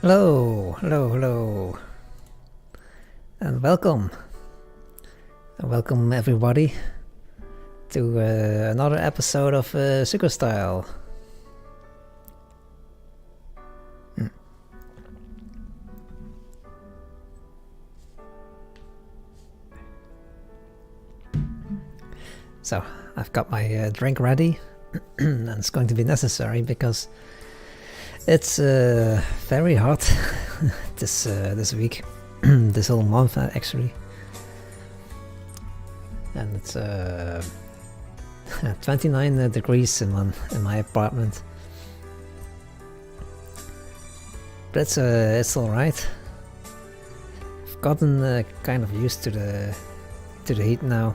Hello, hello, hello, and welcome. Welcome everybody to another episode of Sugar Style. So, I've got my drink ready, and it's going to be necessary because it's very hot this week, this whole month actually, and it's 29 degrees in my apartment. But it's all right. I've gotten kind of used to the heat now.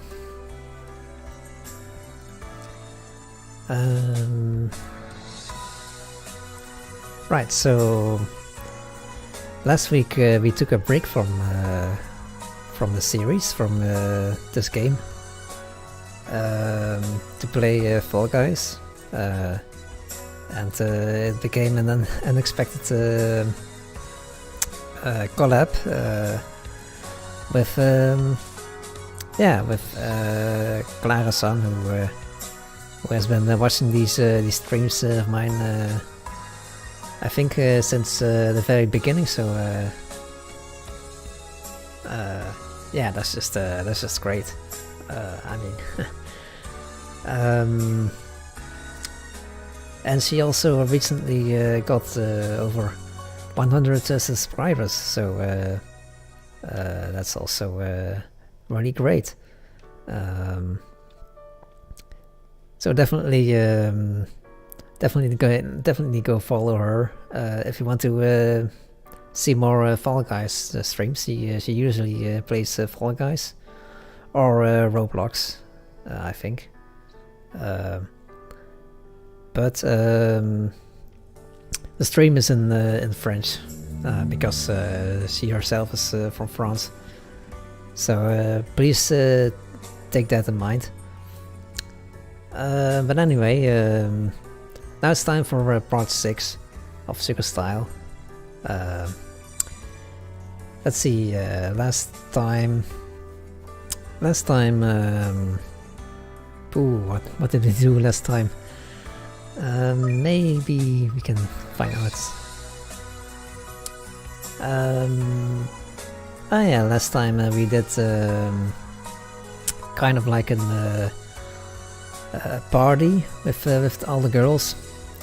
Right, so last week we took a break from the series, from this game, to play Fall Guys, and it became an unexpected collab with Clara-san, who has been watching these streams of mine. I think since the very beginning, so yeah, that's just great. I mean, and she also recently got over 100 subscribers, so that's also really great. So definitely go follow her if you want to see more Fall Guys streams. She usually plays Fall Guys or Roblox, I think. But the stream is in French because she herself is from France. So please take that in mind. But anyway, now it's time for part 6 of Sugar Style. Let's see, last time, what did we do last time? Maybe we can find out. Oh yeah, last time we did kind of like a party with all the girls,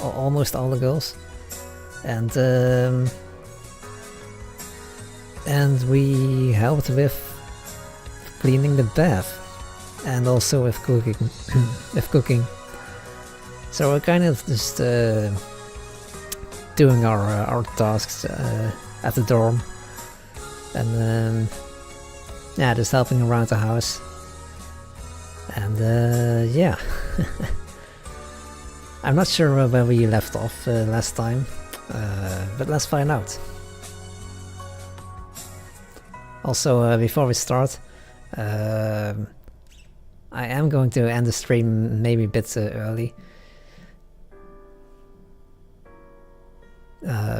almost all the girls, and we helped with cleaning the bath and also with cooking. So we're kind of just doing our tasks at the dorm, and yeah, just helping around the house. And yeah, I'm not sure where we left off last time, but let's find out. Also, before we start, I am going to end the stream maybe a bit early,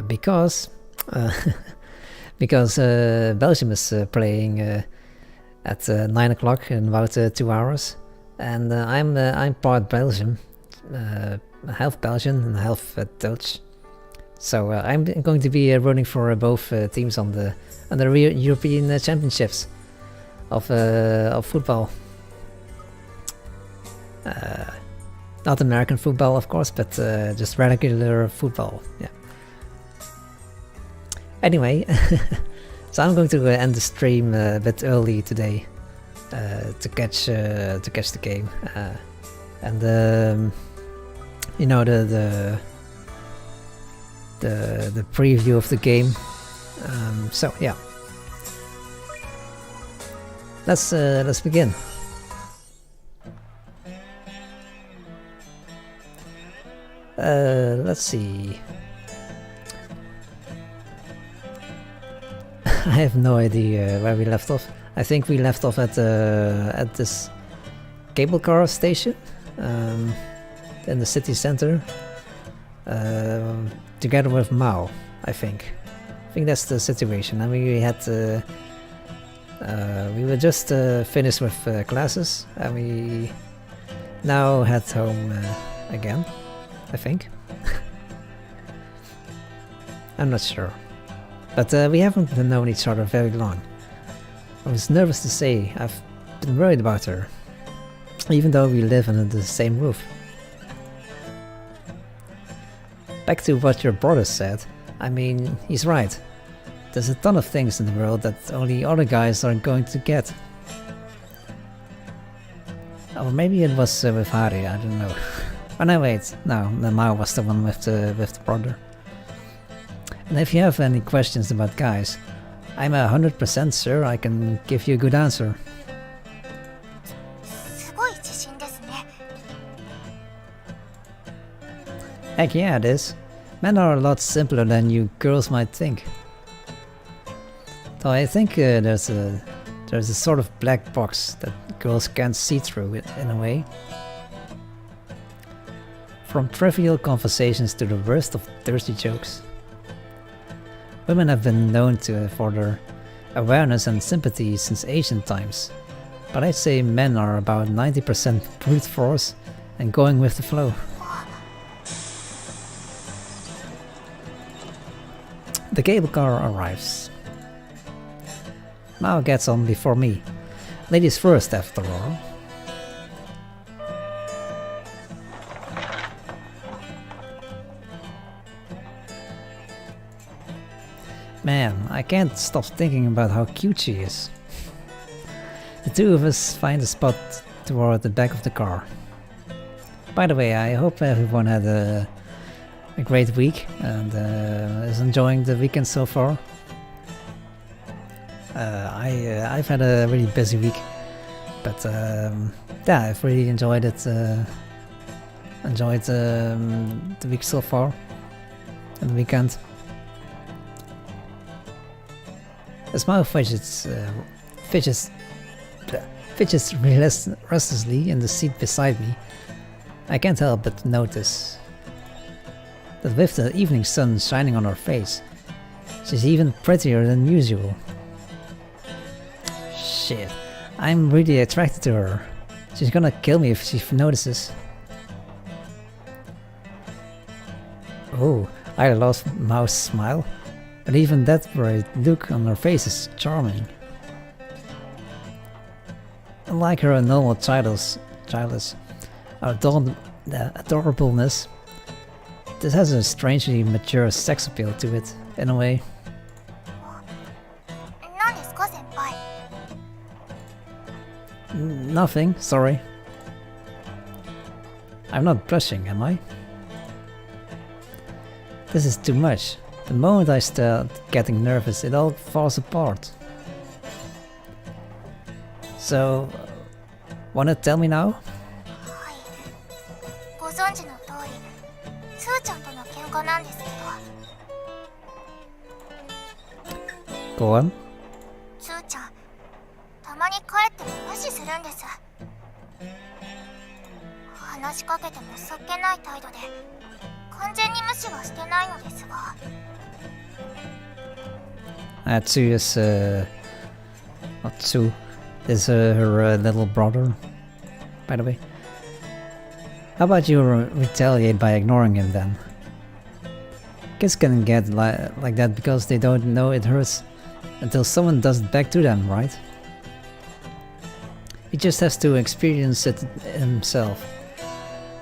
because Belgium is playing at 9 o'clock in about 2 hours, and I'm part Belgian, half Belgian and half Dutch. So I'm going to be rooting for both teams on the European Championships of football. Not American football, of course, but just regular football. Yeah. Anyway, so I'm going to end the stream a bit early today to catch the game, and you know, the preview of the game. So yeah, let's begin. Let's see. I have no idea where we left off. I think we left off at this cable car station in the city center, together with Mao, I think. think that's the situation. I mean, we were just finished with classes, and we now head home again, I think. I'm not sure. But we haven't known each other very long. I was nervous to say, I've been worried about her, even though we live under the same roof. Back to what your brother said, I mean, he's right. There's a ton of things in the world that only other guys are going to get. Or maybe it was with Hari, I don't know. Oh no, wait, no, Mao was the one with the brother. And if you have any questions about guys, I'm 100% sure I can give you a good answer. Heck yeah, it is. Men are a lot simpler than you girls might think. Though I think there's a sort of black box that girls can't see through it in a way. From trivial conversations to the worst of thirsty jokes. Women have been known for their awareness and sympathy since ancient times, but I'd say men are about 90% brute force and going with the flow. The cable car arrives. Mao gets on before me. Ladies first, after all. Man, I can't stop thinking about how cute she is. The two of us find a spot toward the back of the car. By the way, I hope everyone had a great week and is enjoying the weekend so far. I've had a really busy week, but yeah, I've really enjoyed it. Enjoyed the week so far and the weekend. As Mao fidgets restlessly in the seat beside me, I can't help but notice that with the evening sun shining on her face, she's even prettier than usual. Shit, I'm really attracted to her. She's gonna kill me if she notices. Oh, I lost Mao's smile, but even that bright look on her face is charming. Unlike her normal childish adorableness, this has a strangely mature sex appeal to it, in a way. Nothing, sorry. I'm not blushing, am I? This is too much. The moment I start getting nervous, it all falls apart. So, wanna tell me now? Go on. Tsu is not Tsu is her little brother, by the way. How about you retaliate by ignoring him then? Kids can get like that because they don't know it hurts until someone does it back to them, right? He just has to experience it himself.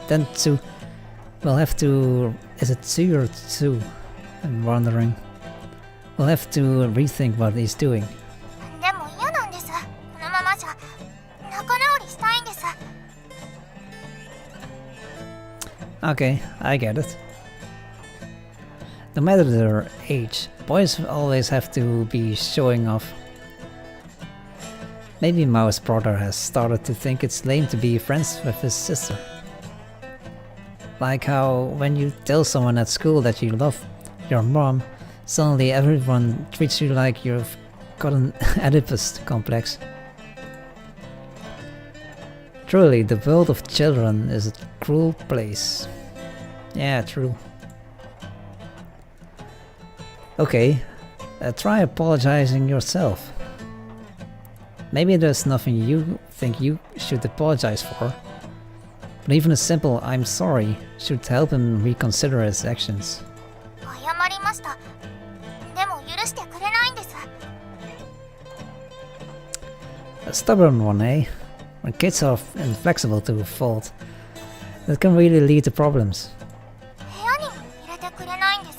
Then Tsu will have to... Is it Tsu or Tsu? I'm wondering. We'll have to rethink what he's doing. Okay, I get it. No matter their age, boys always have to be showing off. Maybe Mao's brother has started to think it's lame to be friends with his sister. Like how when you tell someone at school that you love your mom, suddenly everyone treats you like you've got an Oedipus complex. Truly, the world of children is a cruel place. Yeah, true. Okay, try apologizing yourself. Maybe there's nothing you think you should apologize for, but even a simple "I'm sorry" should help him reconsider his actions. 謝りました。でも許してくれないんです。 A stubborn one, eh? When kids are inflexible to a fault, that can really lead to problems. 部屋にも入れてくれないんです。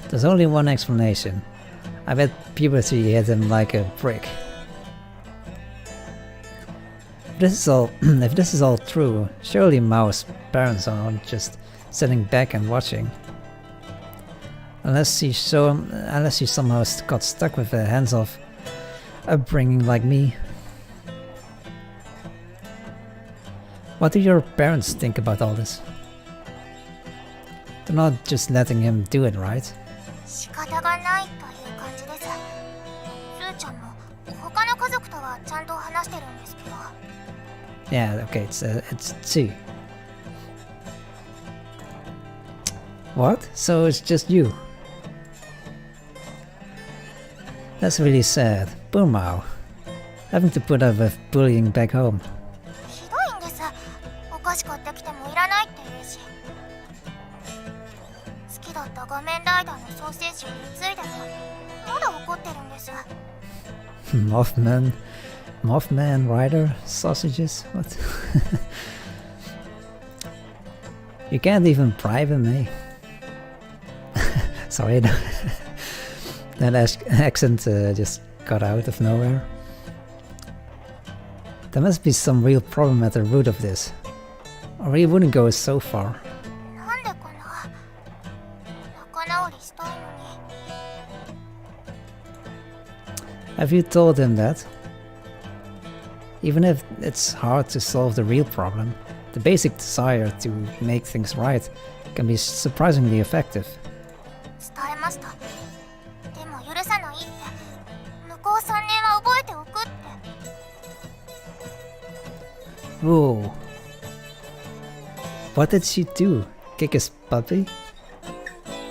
There's only one explanation. I bet puberty hit him like a brick. If this is all true, surely Mao's parents aren't just sitting back and watching. Unless he somehow got stuck with a hands-off upbringing like me. What do your parents think about all this? They're not just letting him do it, right? 仕方がないという感じです。スーちゃんも他の家族とはちゃんと話してるんですけど。 Yeah, okay, it's two. What? So it's just you? That's really sad. Poor Mao. Having to put up with bullying back home. ひどいんです。お菓子買ってきてもいらないって言うし。好きだった画面ライダーのソーセージを貢いでもまだ怒ってるんです。 Mothman Rider sausages? What? You can't even bribe him, eh? Sorry, that accent just got out of nowhere. There must be some real problem at the root of this, or he wouldn't go so far. なんでかな。仲直りしたいのに。 Have you told him that? Even if it's hard to solve the real problem, the basic desire to make things right can be surprisingly effective. 伝えました。でも許さないって。向こう3年は覚えておくって。 Whoa. What did she do? Kick his puppy?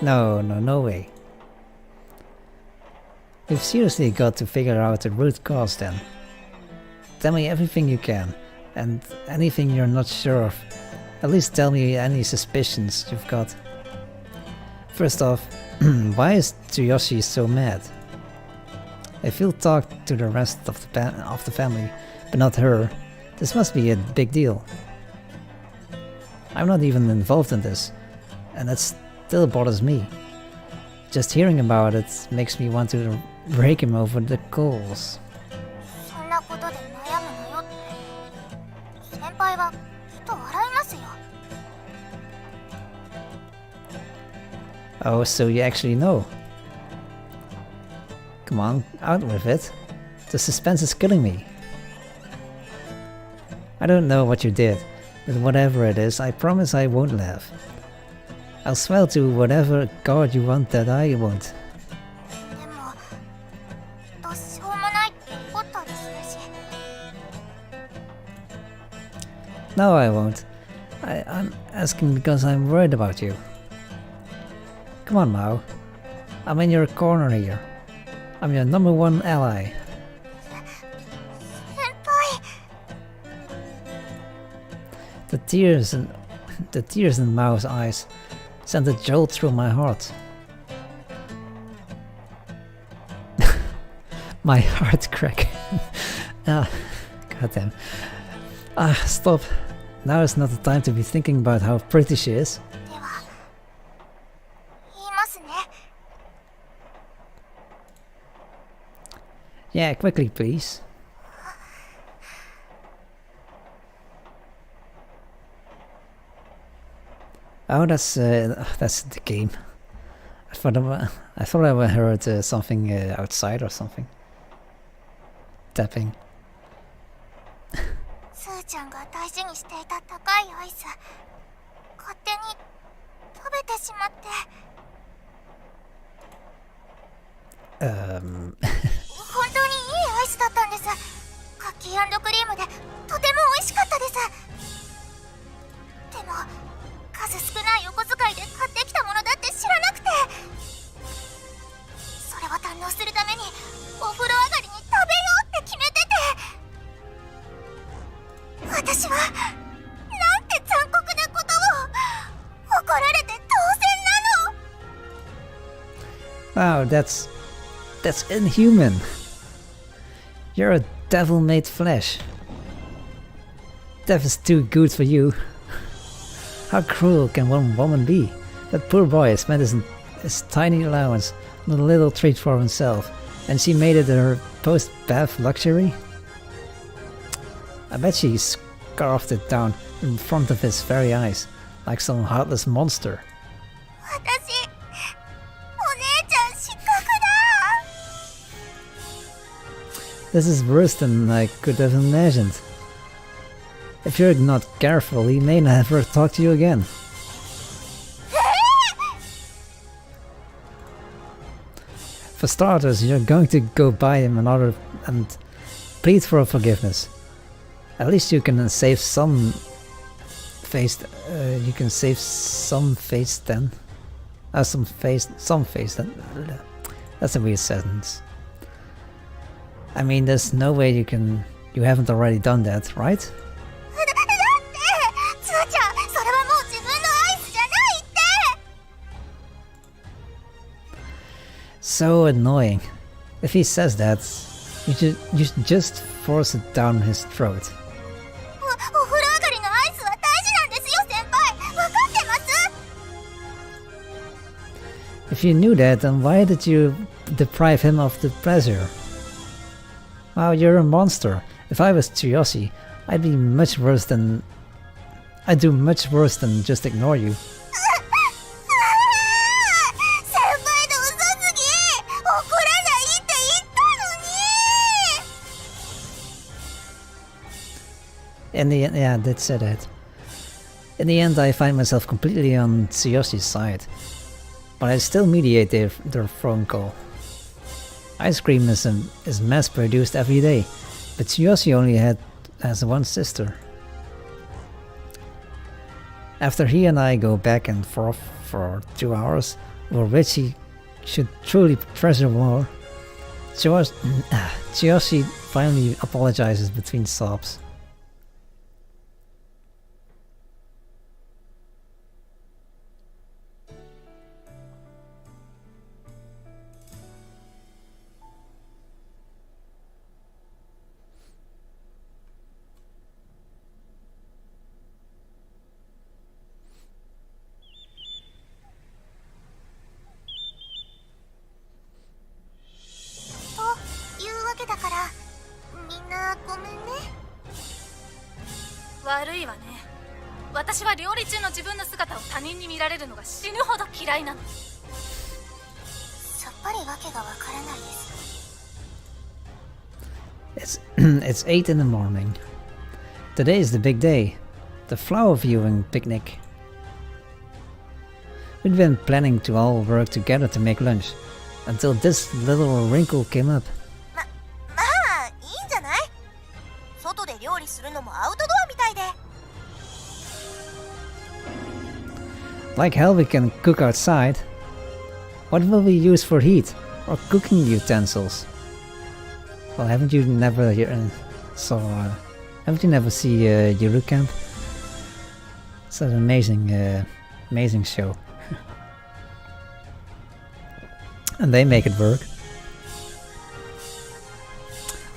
No way. You've seriously got to figure out the root cause then. Tell me everything you can, and anything you're not sure of. At least tell me any suspicions you've got. First off, why is Tsuyoshi so mad? If you'll talk to the rest of the family, but not her, this must be a big deal. I'm not even involved in this, and that still bothers me. Just hearing about it makes me want to break him over the coals. そんなことで悩むなよって。先輩は人を洗いますよ。 Oh, so you actually know. Come on, out with it. The suspense is killing me. I don't know what you did, but whatever it is, I promise I won't laugh. I'll swear to whatever god you want that I won't. でも、どうしようもないって怒ったりするし。 No, I won't. I'm asking because I'm worried about you. Come on, Mao. I'm in your corner here. I'm your number one ally. 先輩。 The tears in Mao's eyes sent a jolt through my heart. My heart crack. Goddamn. Stop. Now is not the time to be thinking about how pretty she is. では、言いますね。 Yeah, quickly, please. Oh, that's the game. I thought I heard something outside or something. Tapping. スーちゃんが大事にしていた高いアイス、勝手に食べてしまって。本当にいいアイスだったんです。クッキー&クリームでとても美味しかったです。でも数少ないお小遣いで買ってきたものだって知らなくて。私はなんて残酷なことを怒られて当然なの。 Wow, that's inhuman. You're a devil made flesh. Death is too good for you. How cruel can one woman be? That poor boy spent his tiny allowance on a little treat for himself, and she made it her post-bath luxury? I bet she scarfed it down in front of his very eyes, like some heartless monster. 私、お姉ちゃん失格だ。 This is worse than I could have imagined. If you're not careful, he may never talk to you again. For starters, you're going to go buy him another and plead for forgiveness. At least you can save some face. You can save some face then. Some face then. That's a weird sentence. I mean, there's no way you haven't already done that, right? だってつーちゃん、それはもう自分のアイスじゃないって。 So annoying. If he says that, you should just force it down his throat. お風呂上がりのアイスは大事なんですよ、先輩。分かってます？ If you knew that, then why did you deprive him of the pleasure? Wow, you're a monster. If I was Tsuyoshi, I'd do much worse than just ignore you. 先輩の嘘すぎ。怒らないって言ったのに。 In the end, yeah, I did say that. In the end, I find myself completely on Tsuyoshi's side, but I still mediate their phone call. Ice cream is mass-produced every day, but Tsuyoshi only has one sister. After he and I go back and forth for 2 hours, over which he should truly treasure more, Tsuyoshi finally apologizes between sobs. It's 8 in the morning. Today is the big day, the flower viewing picnic. We'd been planning to all work together to make lunch, until this little wrinkle came up. まあ、いいんじゃない？外で料理するのもアウトドアみたいで。 Like hell we can cook outside. What will we use for heat or cooking utensils? Well, haven't you never see Yuru Camp? It's an amazing show. And they make it work.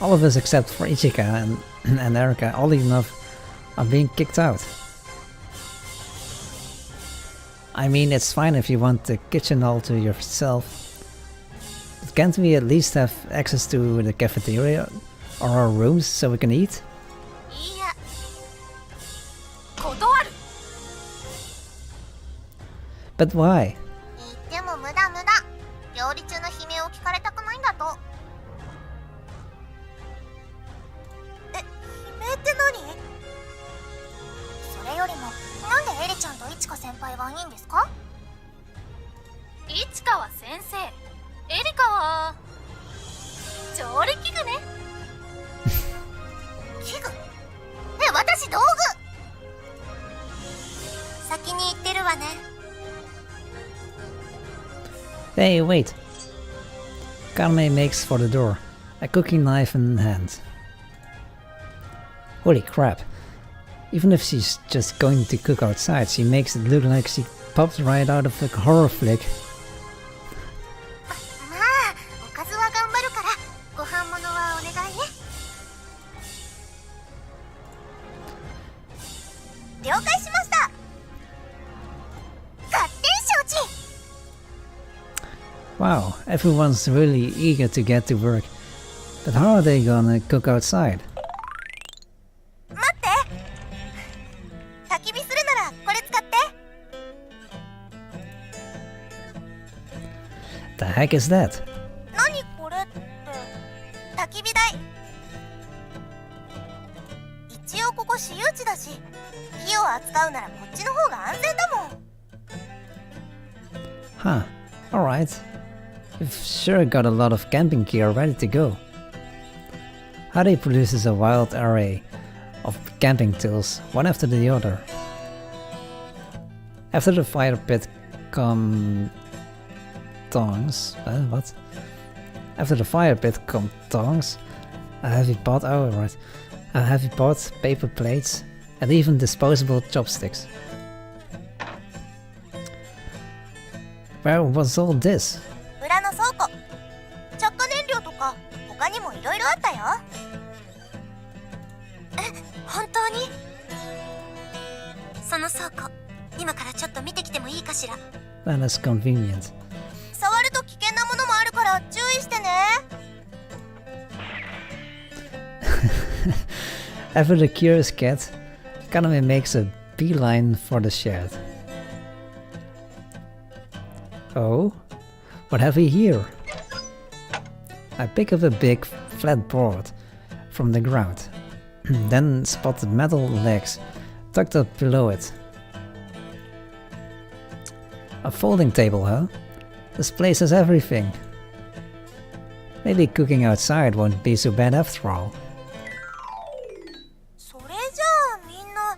All of us except for Ichika and Erika, oddly enough, are being kicked out. I mean, it's fine if you want the kitchen all to yourself. But can't we at least have access to the cafeteria or our rooms so we can eat? いや、断る。 But why? 言っても無駄無駄。料理中の悲鳴を聞かれたくないんだと。え、悲鳴って何？それよりも、なんでエリちゃんとイチカ先輩はいいんですか？イチカは先生、エリカは調理器具ね。器具？私道具。先に行ってるわね。 Hey, wait. Karme makes for the door, a cooking knife in hand. Holy crap. Even if she's just going to cook outside, she makes it look like she popped right out of a horror flick. まあおかずは頑張るからご飯物はお願いね。了解しました。勝手承知。 Wow, everyone's really eager to get to work. But how are they gonna cook outside? 待って。焚き火するならこれ使って。 The heck is that? 何これって焚き火台。一応ここ私有地だし火を扱うならこっちの方が安全だもん。 Huh, alright. You've sure got a lot of camping gear ready to go. Hadi produces a wild array of camping tools, one after the other. After the fire pit come tongs. What? After the fire pit come tongs, a heavy pot. Oh, right. A heavy pot, paper plates, and even disposable chopsticks. Where was all this? 裏の倉庫。着火燃料とか他にもいろいろあったよ。え、本当に？その倉庫、今からちょっと見てきてもいいかしら。 That is convenient. 触ると危険なものもあるから注意してね。 After the curious cat, Kaname makes a beeline for the shed. Oh, what have we here? I pick up a big flat board from the ground, then spot the metal legs tucked up below it. A folding table, huh? This place has everything. Maybe cooking outside won't be so bad after all. それじゃあみんな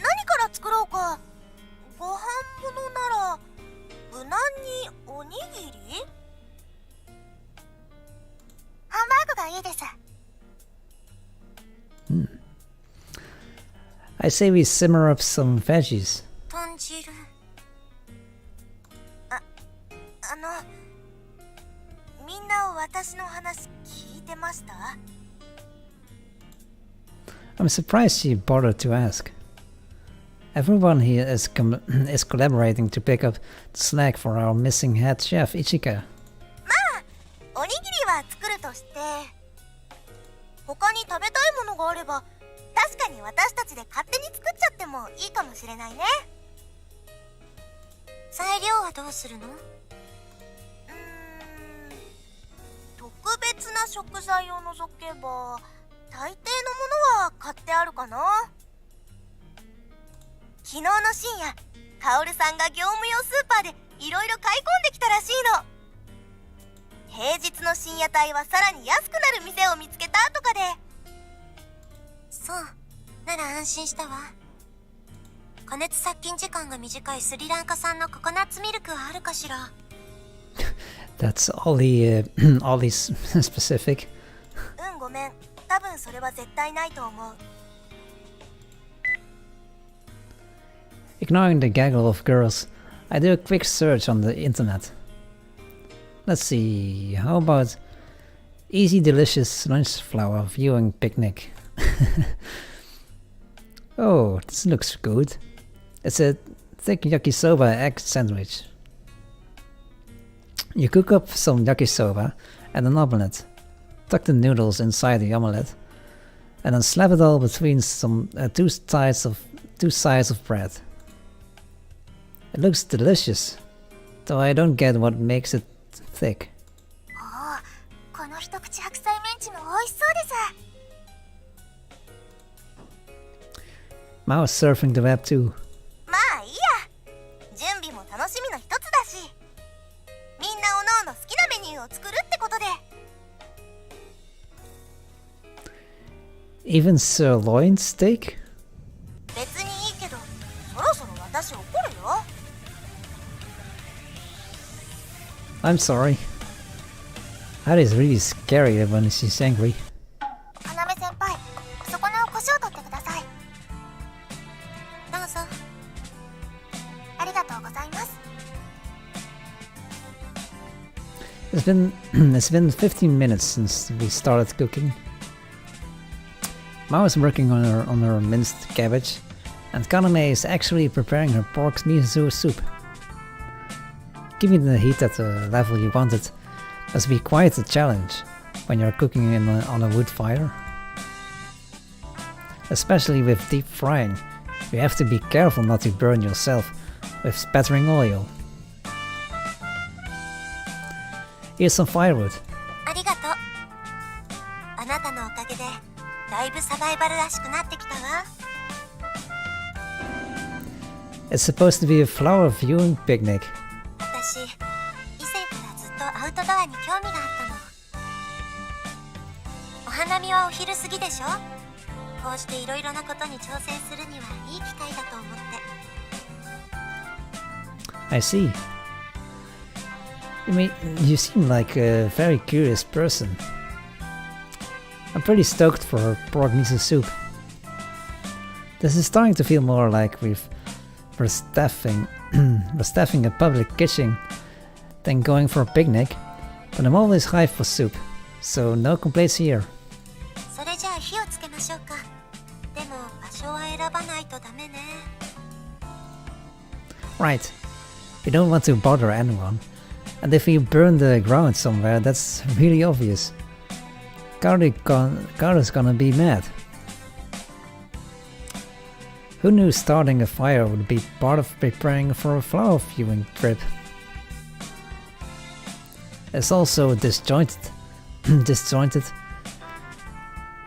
何から作ろうか。ご飯物なら無難におにぎり？ハンバーグがいいです。 I say we simmer up some veggies. 豚汁。みんな私の話聞いてました？ I'm surprised she bothered to ask. Everyone here is collaborating to pick up the slack for our missing head chef, Ichika. まあおにぎりは作るとして、他に食べたいものがあれば確かに私たちで勝手に作っちゃってもいいかもしれないね。材料はどうするの？特別な食材を除けば大抵のものは買ってあるかな。昨日の深夜、カオルさんが業務用スーパーでいろいろ買い込んできたらしいの。平日の深夜帯はさらに安くなる店を見つけたとかで。そう、なら安心したわ。加熱殺菌時間が短いスリランカ産のココナッツミルクはあるかしら。That's oddly specific. ごめん、多分それは絶対ないと思う。 Ignoring the gaggle of girls, I do a quick search on the internet. Let's see, how about easy delicious lunch flour viewing picnic? Oh, this looks good. It's a thick yakisoba egg sandwich. You cook up some yakisoba and an omelette, tuck the noodles inside the omelette, and then slap it all between some two sides of bread. It looks delicious, though I don't get what makes it thick. おお、この一口白菜メンチも美味しそうです。 Mao is surfing the web too. まあいいや、準備も楽しみの一つだし、みんなおのおの好きなメニューを作るってことで。 Even sirloin steak? 別にいいけど、そろそろ私怒るよ。 I'm sorry. Hari's really scary when she's angry. 要先輩、そこの腰を取ってください。It's been 15 minutes since we started cooking. Ma was working on her minced cabbage, and Kaname is actually preparing her pork miso soup. Giving the heat at the level you want it must be quite a challenge when you're cooking on a wood fire. Especially with deep frying, you have to be careful not to burn yourself with spattering oil. Here's some firewood. ありがとう。あなたのおかげでだいぶサバイバルらしくなってきたわ。It's supposed to be a flower viewing picnic. 私、以前からずっとアウトドアに興味があったの。お花見はお昼過ぎでしょ？こうしていろいろなことに挑戦するにはいい機会だと思って。I see. You seem like a very curious person. I'm pretty stoked for her pork miso soup. This is starting to feel more like we're staffing a public kitchen than going for a picnic, but I'm always hyped for soup, so no complaints here. それじゃあ火をつけましょうか。でも場所は選ばないとダメね。Right. We don't want to bother anyone, and if we burn the ground somewhere, that's really obvious. Carter's gonna be mad. Who knew starting a fire would be part of preparing for a flower viewing trip? It's also disjointed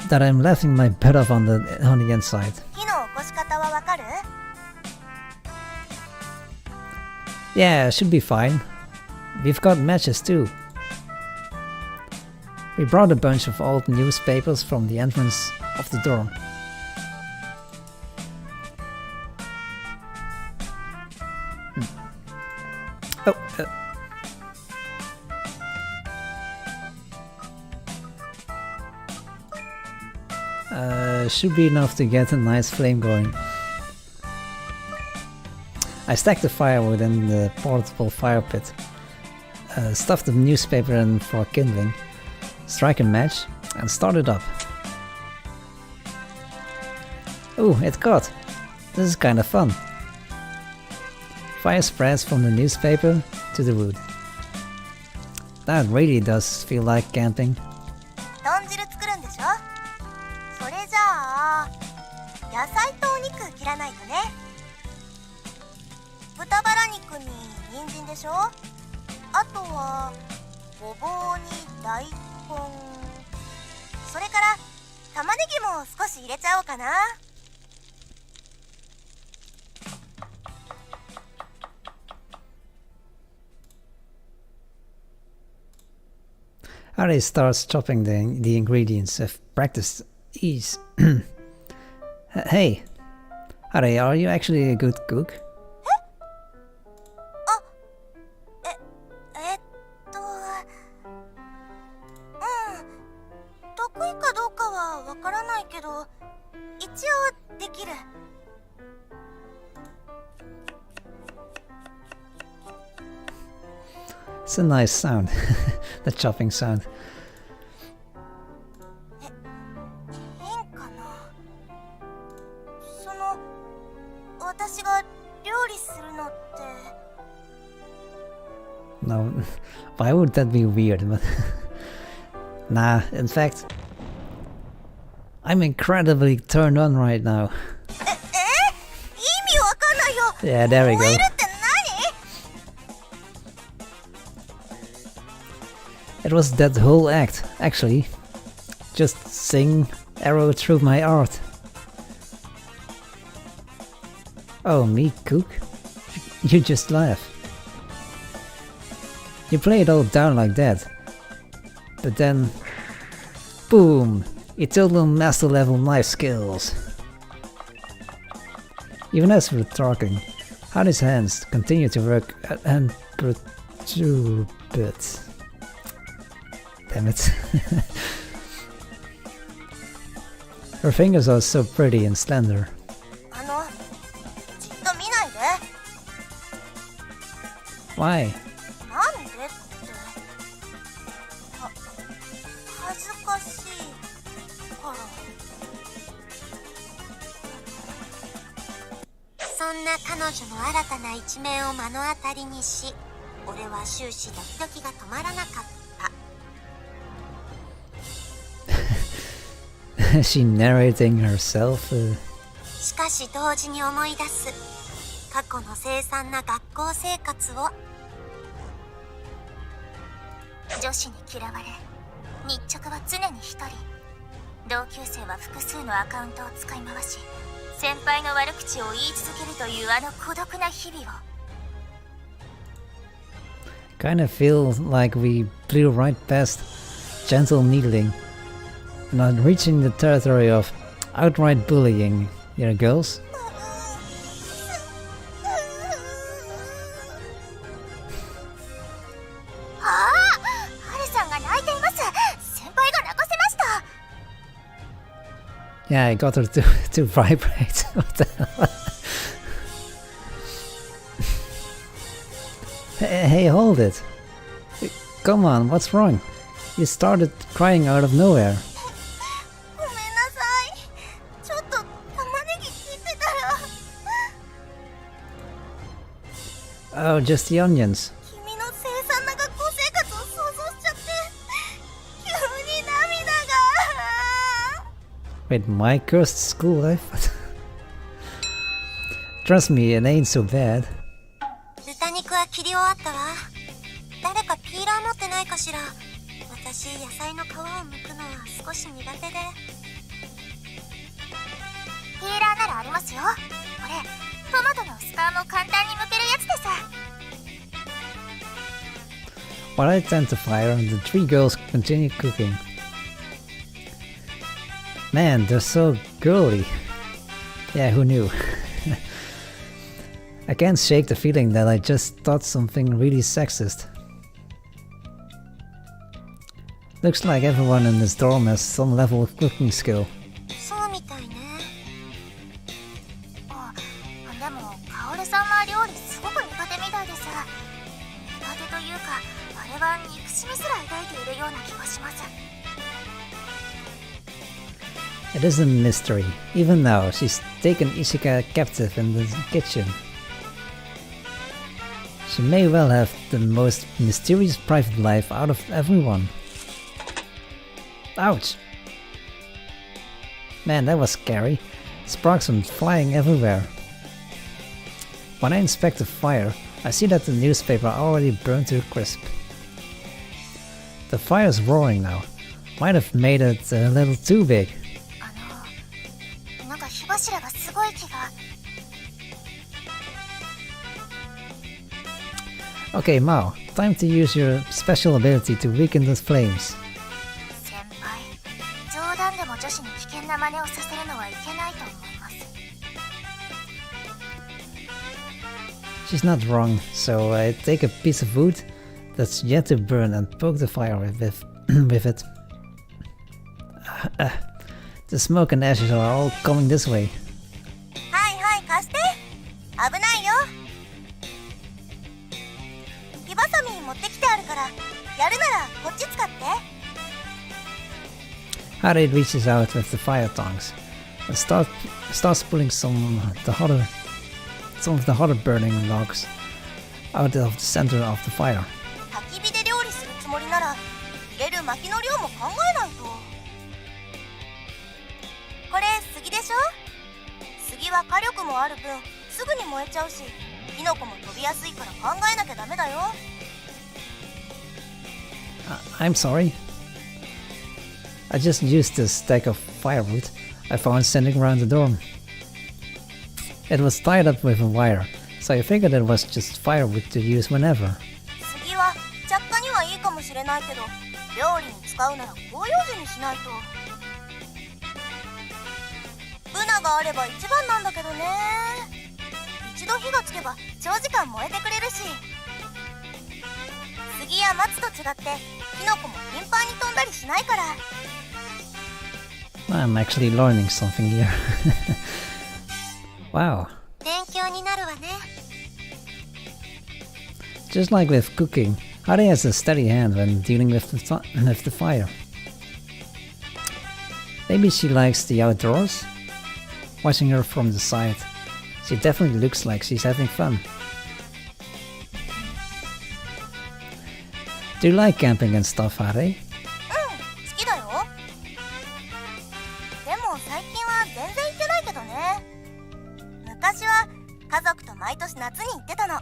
that I'm laughing my butt off on the inside. 火の起こし方はわかる？ Yeah, should be fine. We've got matches too. We brought a bunch of old newspapers from the entrance of the dorm. Oh, should be enough to get a nice flame going. I stacked the firewood in the portable fire pit, stuffed the newspaper in for kindling, strike a match, and started up. Ooh, it caught! This is kinda fun. Fire spreads from the newspaper to the wood. That really does feel like camping. 豚汁作るんでしょ？それじゃあ野菜とお肉切らないとね。豚バラ肉に人参でしょ？あとはごぼうに大根、それから玉ねぎも少し入れちゃおうかな。Harry starts chopping the ingredients of practiced ease. Hey, Harry, are you actually a good cook? 得意かどうかはわからないけど、一応できる。It's a nice sound, the chopping sound. 変かな。私が料理するのって。No, why would that be weird? But nah, in fact, I'm incredibly turned on right now. 意味わかんないよ。 Yeah, there we go. 燃えるって何？ It was that whole act, actually. Just sing, arrow through my art. Oh, me cook? You just laugh. You play it all down like that. But then, boom! Total master level knife skills. Even as we're talking, Harry's hands continue to work and perturbed. Damn it. Her fingers are so pretty and slender. じっと見ないで。Why? なんでって。そんな彼女の新たな一面を目の当たりにし、俺は終始ドキドキが止まらなかった。She narrating herself. しかし同時に思い出す過去の凄惨な学校生活を。女子に嫌われ、日直は常に一人。同級生は複数のアカウントを使い回し、先輩の悪口を言い続けるというあの孤独な日々を。Kinda feel like we blew right past gentle needling, not reaching the territory of outright bullying, you know, girls. ああ、ハルさんが泣いています。先輩が泣かせました。Yeah, I got her to vibrate. What the hell? Hey, hold it. Come on, what's wrong? You started crying out of nowhere. ごめんなさい。ちょっと玉ねぎ切ってたら。Oh, just the onions. 君の凄惨な学校生活を想像しちゃって、急に涙が。Wait, my cursed school life? Trust me, it ain't so bad. 豚肉は切り終わったわ。誰かピーラー持ってないかしら。私、野菜の皮を剥くのは少し苦手で。ピーラーならありますよ。これ、トマトの薄皮も簡単に剥けるやつでさ。While I tend to fire, the three girls continue cooking. Man, they're so girly. Yeah, who knew? I can't shake the feeling that I just thought something really sexist. Looks like everyone in this dorm has some level of cooking skill. そうみたいね。あ、でも、カオルさんは料理すごく苦手みたいです。苦手というか、あれは憎しみすら抱いているような気がします。It is a mystery. Even now, she's taken Ishika captive in the kitchen. She may well have the most mysterious private life out of everyone. Ouch! Man, that was scary. Sparks went flying everywhere. When I inspect the fire, I see that the newspaper already burned to a crisp. The fire's roaring now. Might have made it a little too big. なんか火柱がすごい気が。Okay, Mao, time to use your special ability to weaken the flames. 先輩、冗談でも女子に危険な真似をさせるのはいけないと思います。She's not wrong, so I take a piece of wood that's yet to burn and poke the fire with it. The smoke and ashes are all coming this way. はいはい、貸して。危ないよ。火ばさみ持ってきてあるから、やるならこっち使って。Harry reaches out with the fire tongs and starts pulling some of the hotter burning logs out of the center of the fire. 焚き火で料理するつもりなら、入れる薪の量も考えないと。これ杉でしょ？杉は火力もある分、すぐに燃えちゃうし、火の粉も飛びやすいから考えなきゃダメだよ。I'm sorry. I just used a stack of firewood I found standing around the dorm. It was tied up with a wire, so I figured it was just firewood to use whenever. 杉は着火にはいいかもしれないけど、料理に使うなら広葉樹にしないと。ブナがあれば一番なんだけどね。一度火がつけば長時間燃えてくれるし。杉や松と違ってキノコも頻繁に飛んだりしないから。I'm actually learning something here. Wow. 勉強になるわね。Just like with cooking, Hari has a steady hand when dealing with the fire. Maybe she likes the outdoors? Watching her from the side, She definitely looks like she's having fun. Do you like camping and stuff, Hare? 好きだよ。でも最近は全然行ってないけどね。昔は家族と毎年夏に行ってたの。あ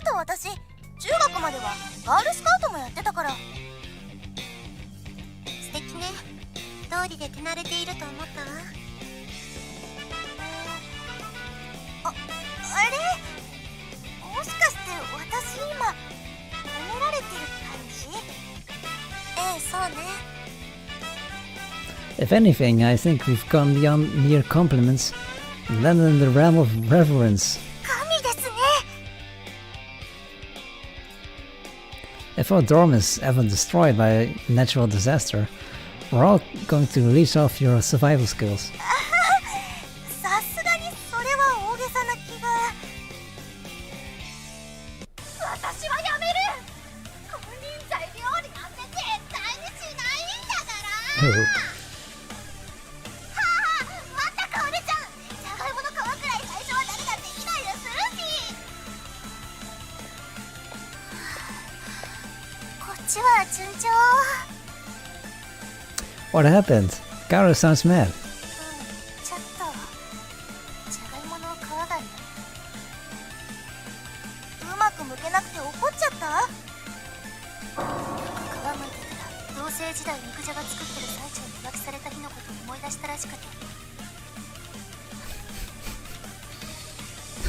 と私、中学まではガールスカウトもやってたから。素敵ね。通りで手慣れていると思ったわ。あれ？もしかして私今褒められてる感じ？ええ、そうね。If anything, I think we've gone beyond mere compliments and landed in the realm of reverence. 神ですね。If our dorm is ever destroyed by a natural disaster, we're all going to release off your survival skills. さすがにそれは大げさな気が。私はやめる。金輪際料理なんて絶対にしないんだから。はあ、またかおれちゃん。じゃがいもの皮くらい最初は誰だってイライラするし。こっちは順調。What happened? Kaoru sounds mad. ちょっとじゃがいもの皮がね、うまく剥けなくて怒っちゃった。皮むいてたら同棲時代肉じゃが作ってる最中に浮気された日のことを思い出したらしくて。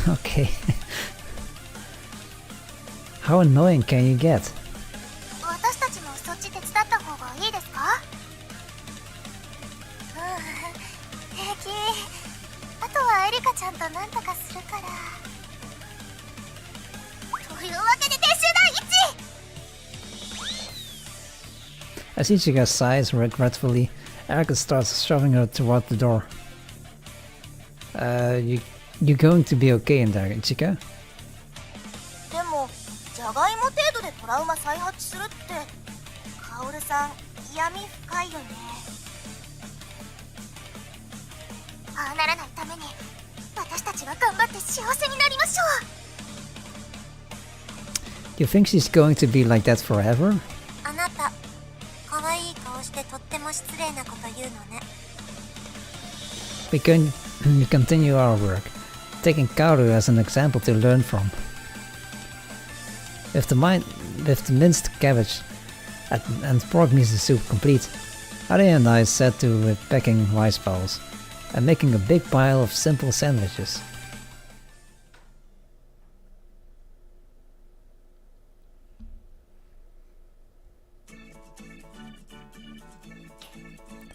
Okay. How annoying can you get? 私たちもそっち手伝った方がいいですか？平気。あとはエリカちゃんとなんとかするから。というわけで撤収第 1! As Ichika sighs regretfully, Erika starts shoving her toward the door. You going to be okay in there, Ichika? でもじゃがいも程度でトラウマ再発するってカオルさん闇深いよね。ああならないために私たちは頑張って幸せになりましょう。 You think she's going to be like that forever? あなた可愛い顔してとっても失礼なこと言うのね。 We continue our work, taking Kaoru as an example to learn from. With the minced cabbage and pork miso soup complete, Are and I set to packing rice balls and making a big pile of simple sandwiches.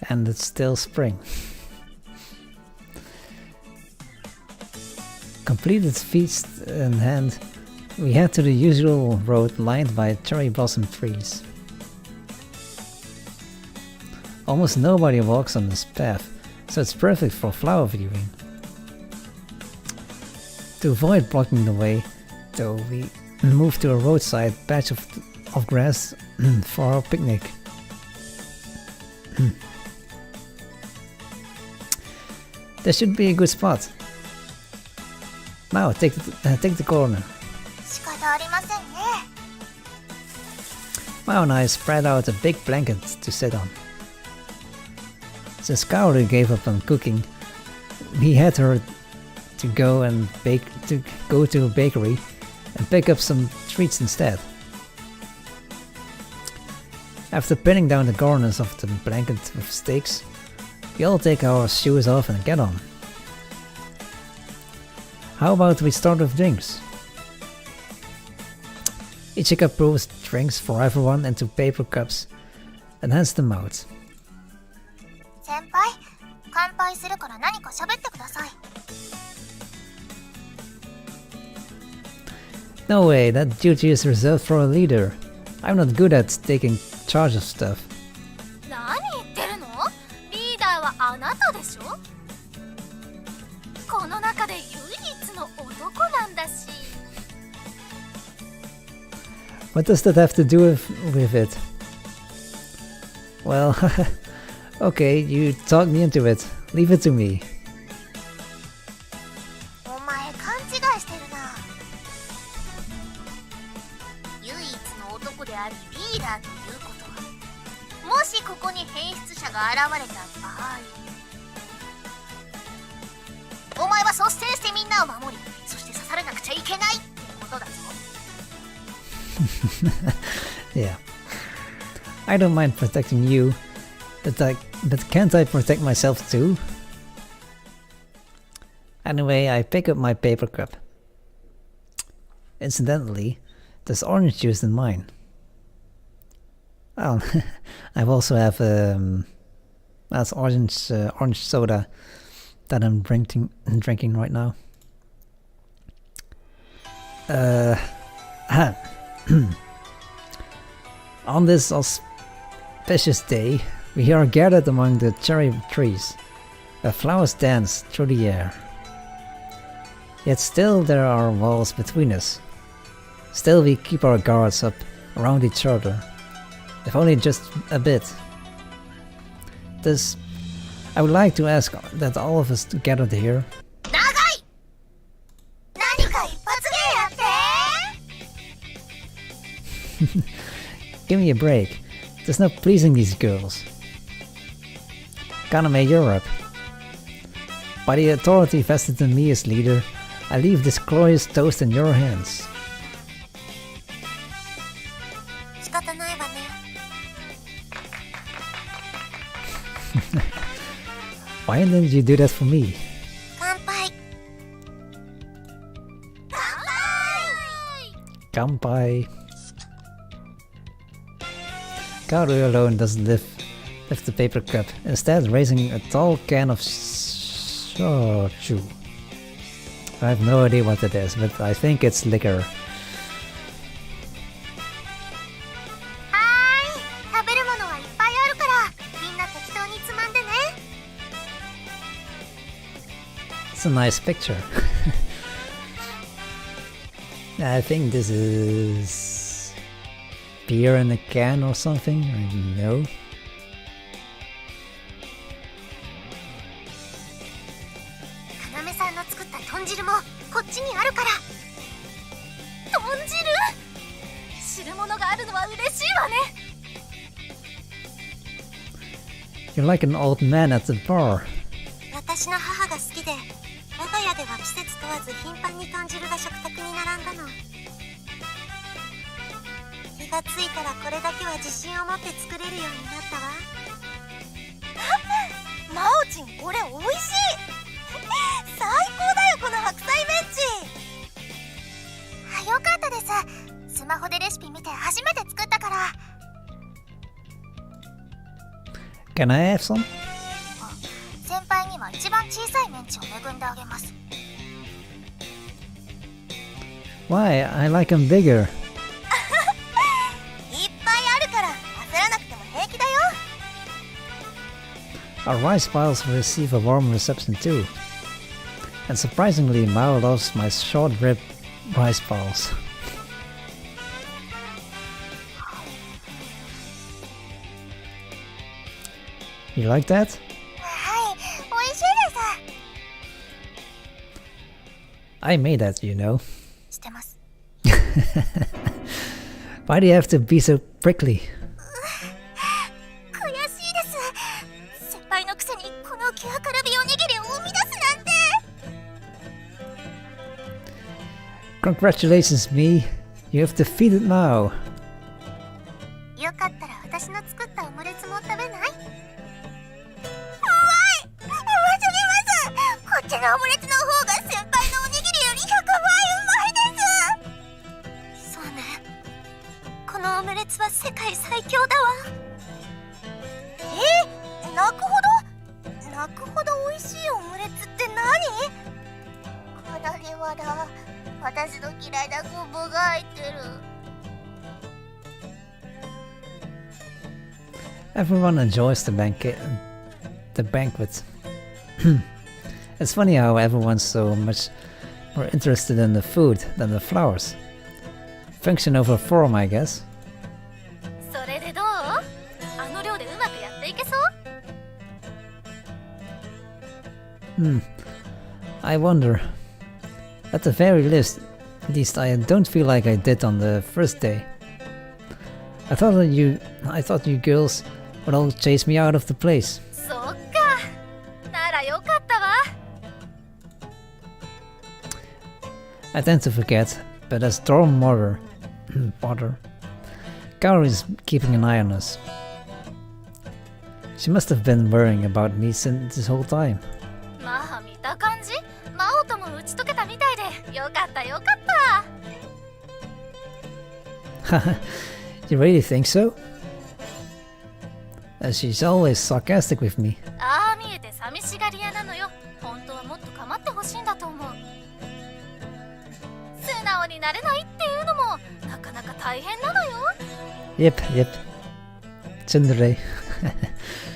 And it's still spring. Completed feast in hand, we head to the usual road lined by cherry blossom trees. Almost nobody walks on this path, so it's perfect for flower viewing. To avoid blocking the way, though, we move to a roadside patch of grass for our picnic. This should be a good spot. Now take the corner. 仕方ありませんね。 Mao and I spread out a big blanket to sit on. Since Kaoru gave up on cooking, we had her to go to a bakery and pick up some treats instead. After pinning down the corners of the blanket with stakes, we all take our shoes off and get on. How about we start with drinks? Ichika pours drinks for everyone into paper cups and hands them out. 先輩、乾杯するから何か喋ってください。 No way, that duty is reserved for a leader. I'm not good at taking charge of stuff. 何言ってるの？リーダーはあなたでしょ？この中で唯一の男なんだし。 What does that have to do with it? Well, okay, you talked me into it. Leave it to me. みんなを守り、そして刺されなくちゃいけないってことだぞ。Yeah. I don't mind protecting you, but can't I protect myself too? Anyway, I pick up my paper cup. Incidentally, there's orange juice in mine. Oh, I also have that's orange soda that I'm drinking right now. On this auspicious day, we are gathered among the cherry trees, where flowers dance through the air. Yet still there are walls between us. Still we keep our guards up around each other, if only just a bit. Thus, I would like to ask that all of us gathered here. Give me a break. There's no pleasing these girls. Kaname Europe. By the authority vested in me as leader, I leave this glorious toast in your hands. Why didn't you do that for me? Kanpai. Kaoru alone doesn't lift the paper cup, instead raising a tall can of shochu. I have no idea what it is, but I think it's liquor. It's a nice picture. I think this is beer in a can or something, I don't know. You're like an old man at the bar. Can I have some? Why? I like them bigger. Our rice piles receive a warm reception too. And surprisingly, Mao loves my short-rib rice piles. You like that? I made that, you know. Why do you have to be so prickly? Congratulations, me. You have defeated Mao. Everyone enjoys the banquet. It's funny how everyone's so much more interested in the food than the flowers. Function over form, I guess. I wonder. At the very least, I don't feel like I did on the first day. I thought you girls would all chase me out of the place. I tend to forget, but as Dorm Mother, Kaoru is keeping an eye on us. She must have been worrying about me since this whole time. まあ見た感じ、魔王とも打ち解けたみたいで、よかったよかった。You really think so? She's always sarcastic with me. ああ見えて寂しがり屋なのよ。本当はもっと構ってほしいんだと思う。素直になれないっていうのもなかなか大変なのよ。Yep. Tsundere.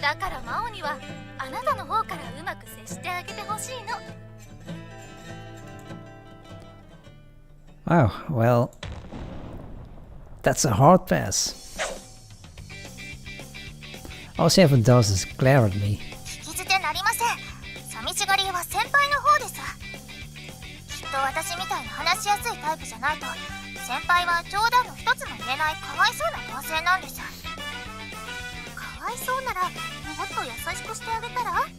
だから魔王にはあなたの方からうまく接してあげてほしいの。Wow, well, that's a hard pass. All she ever does is glare at me. 聞き捨てなりません。寂しがり屋は先輩の方です。きっと私みたいに話しやすいタイプじゃないと、先輩は冗談の一つも言えないかわいそうな男性なんです。かわいそうならもっと優しくしてあげたら？そう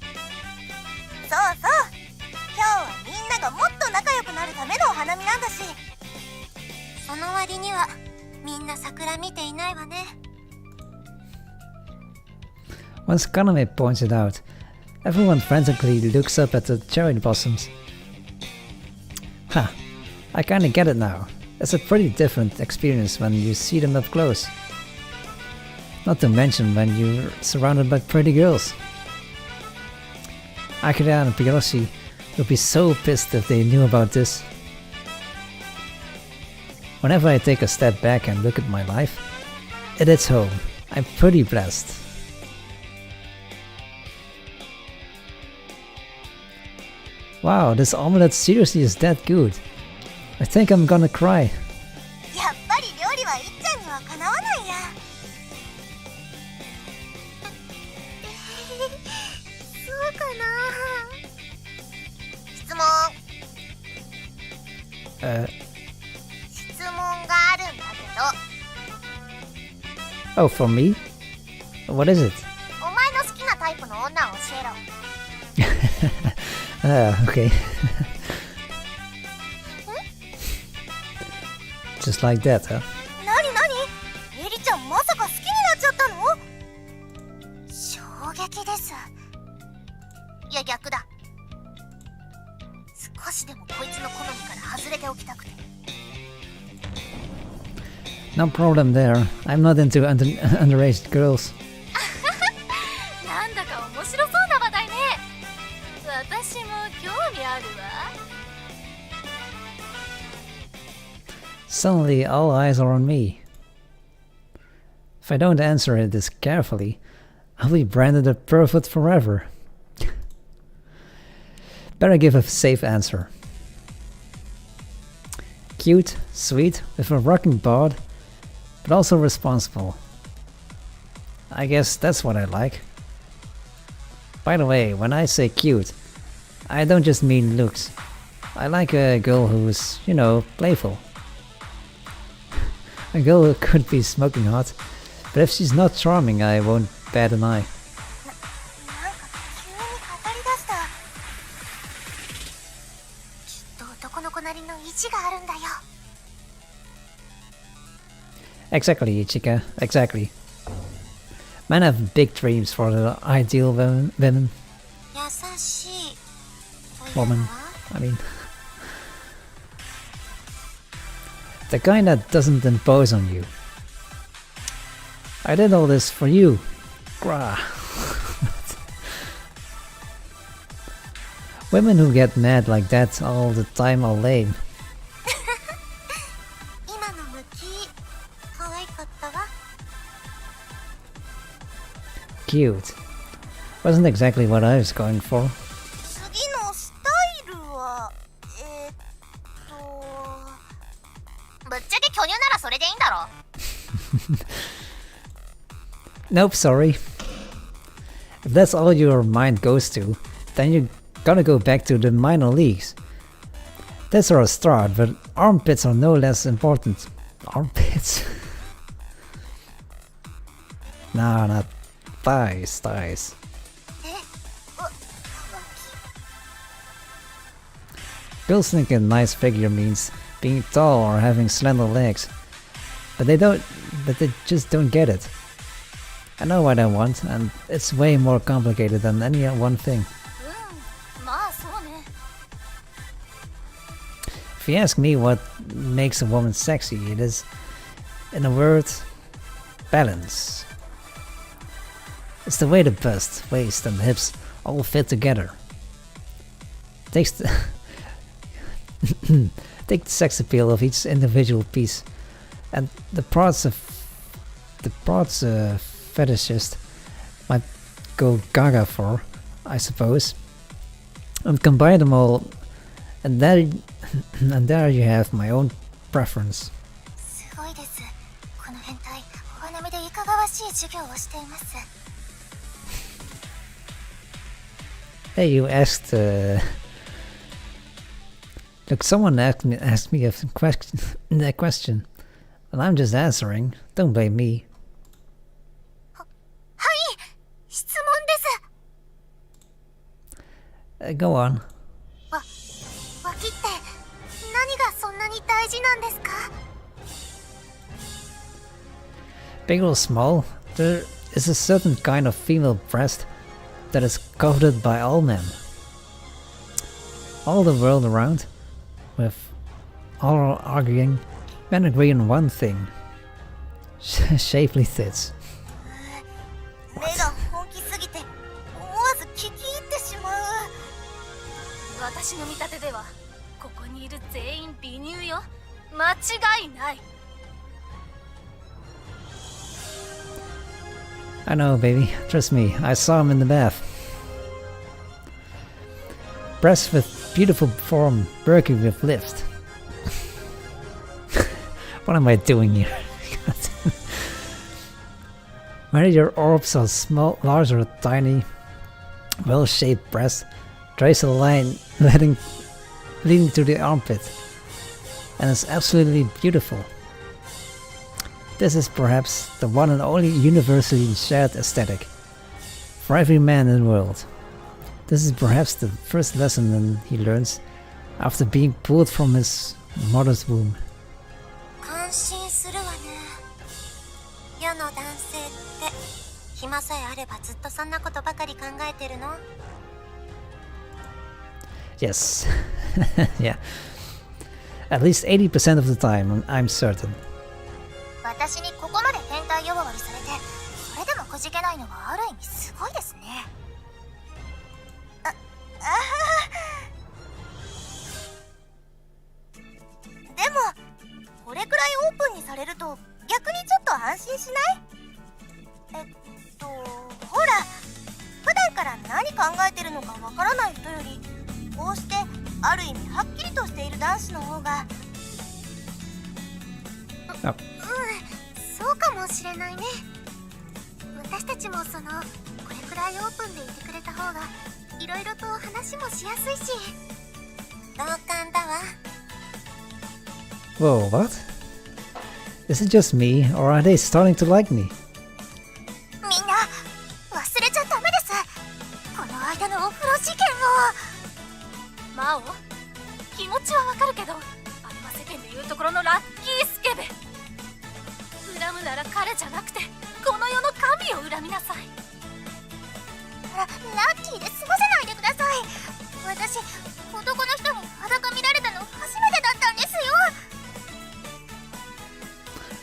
そう。今日はみんながもっと仲良くなるためのお花見なんだし。その割にはみんな桜見ていないわね。Once Kaname points it out, everyone frantically looks up at the cherry blossoms. Ha! I kinda get it now. It's a pretty different experience when you see them up close. Not to mention when you're surrounded by pretty girls. Akira and Piroshi would be so pissed if they knew about this. Whenever I take a step back and look at my life, it hits home. I'm pretty blessed. Wow, this omelette seriously is that good. I think I'm gonna cry. やっぱり料理はいっちゃんにはかなわないや。そうかな。質問。質問があるんだけど。Oh, for me? What is it? お前の好きなタイプの女を教えろ。Okay. Just like that, huh? なになに？エリちゃんまさか好きになっちゃったの？衝撃です。いや逆だ。少しでもこいつの好みから外れておきたくて。No problem there. I'm not into underage girls. なんだか面白そうな話題ね。私も興味あるわ。Suddenly, all eyes are on me. If I don't answer this carefully, I'll be branded a pervert forever. Better give a safe answer. Cute, sweet, with a rocking bod, but also responsible. I guess that's what I like. By the way, when I say cute, I don't just mean looks. I like a girl who's, you know, playful. A girl who could be smoking hot, but if she's not charming, I won't bat an eye. なんか急に語り出した。きっと男の子なりの意地があるんだよ。Exactly, Ichika, exactly. Men have big dreams for the ideal women. 優しい。 Woman, I mean. The kind that doesn't impose on you. I did all this for you. Grah. Women who get mad like that all the time are lame. 今の向き、可愛かったわ。 Cute. Wasn't exactly what I was going for. 次のスタイルはぶっちゃけ巨乳ならそれでいいんだろ。 Nope, sorry. If that's all your mind goes to, then you're gonna go back to the minor leagues. That's our start, but armpits are no less important. Armpits? No, not thighs, thighs. Girls think a nice figure means being tall or having slender legs, but they just don't get it. I know what I want, and it's way more complicated than any one thing. If you ask me what makes a woman sexy, it is, in a word, balance. It's the way the bust, waist and hips all fit together. Takes the take the sex appeal of each individual piece, and the parts fetishist might go gaga for, I suppose, and combine them all, and there you have my own preference. Hey, you asked. Look, someone asked me a question, and I'm just answering. Don't blame me. Go on. Big or small, there is a certain kind of female breast that is coveted by all men. All the world around, with all arguing, men agree on one thing. Shapely tits. I know, baby. Trust me, I saw him in the bath. Breasts with beautiful form, bulky with lift. What am I doing here? Whether your orbs are small, large or tiny, well-shaped breast, trace a line leading to the armpit, and it's absolutely beautiful. This is perhaps the one and only universally shared aesthetic for every man in the world. This is perhaps the first lesson he learns after being pulled from his mother's womb. Yes. Yeah. At least 80% of the time, I'm certain. Whoa, what? Is it just me, or are they starting to like me?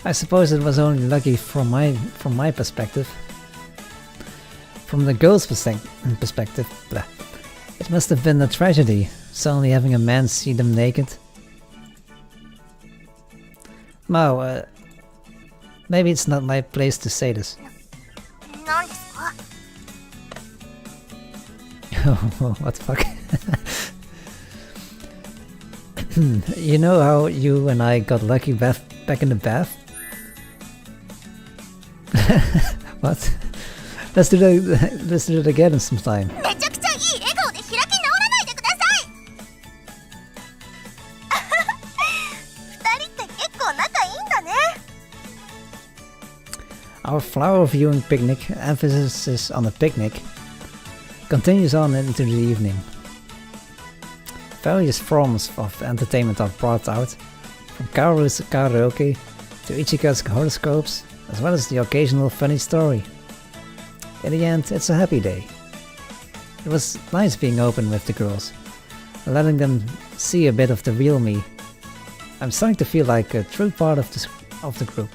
I suppose it was only lucky from my perspective. From the girl's perspective, blah. It must have been a tragedy, suddenly having a man see them naked. Mao, maybe it's not my place to say this. What the fuck? You know how you and I got lucky back in the bath? What? Let's do that again sometime. Our flower viewing picnic, emphasis on the picnic, continues on into the evening. Various forms of entertainment are brought out, from Kaoru's karaoke to Ichika's horoscopes, as well as the occasional funny story. In the end, it's a happy day. It was nice being open with the girls, letting them see a bit of the real me. I'm starting to feel like a true part of the group.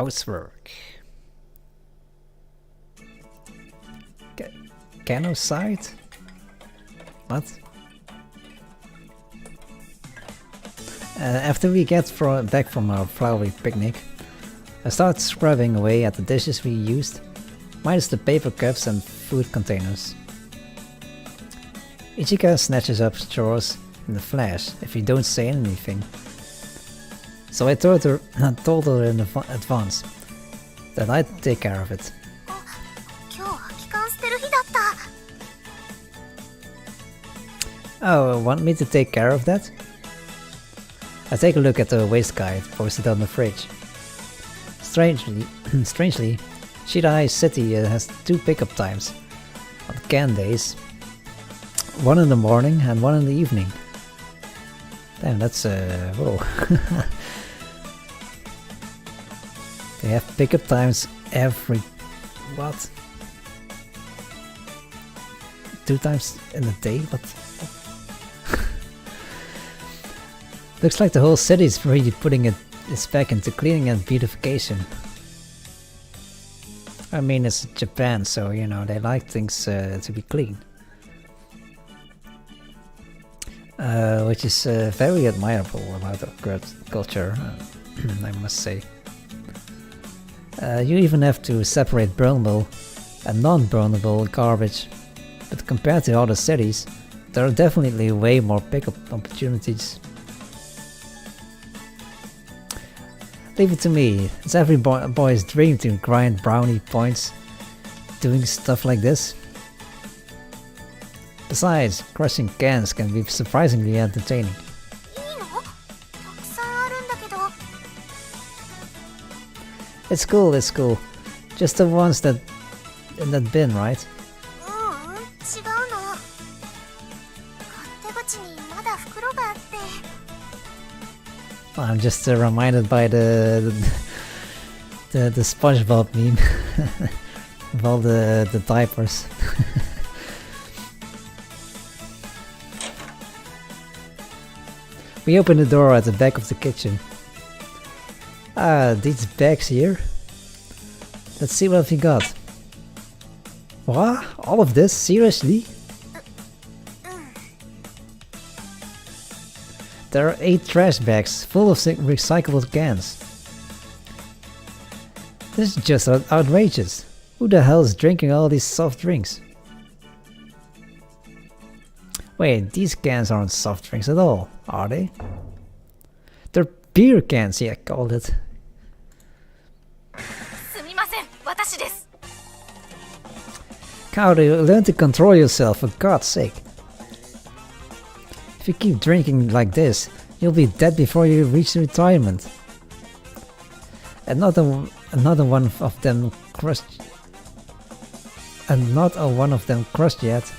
Housework. Kano side? What? After we get back from our flowery picnic, I start scrubbing away at the dishes we used, minus the paper cups and food containers. Ichika snatches up chores in a flash if you don't say anything. So I told her in advance that I'd take care of it. Oh, want me to take care of that? I take a look at the waste guide posted on the fridge. Strangely, Shidai City has 2 pickup times on can days. One in the morning and one in the evening. Damn, that's whoa. They have pickup times every... what? 2 times in a day? What? Looks like the whole city's really putting its back into cleaning and beautification. I mean, it's Japan, so you know, they like things to be clean. Which is very admirable about our culture, I must say. You even have to separate burnable and non-burnable garbage, but compared to other cities, there are definitely way more pickup opportunities. Leave it to me, it's every boy's dream to grind brownie points doing stuff like this. Besides, crushing cans can be surprisingly entertaining. It's cool, it's cool. Just the ones that in that bin, right? I'm just reminded by the SpongeBob meme of all the diapers. We open the door at the back of the kitchen. Ah, these bags here. Let's see what we got. What? All of this? Seriously? There are 8 trash bags full of recyclable cans. This is just outrageous. Who the hell is drinking all these soft drinks? Wait, these cans aren't soft drinks at all, are they? They're beer cans, yeah, called it. Kaoru, learn to control yourself, for God's sake. If you keep drinking like this, you'll be dead before you reach retirement. Another one of them crushed. And not a one of them crushed yet.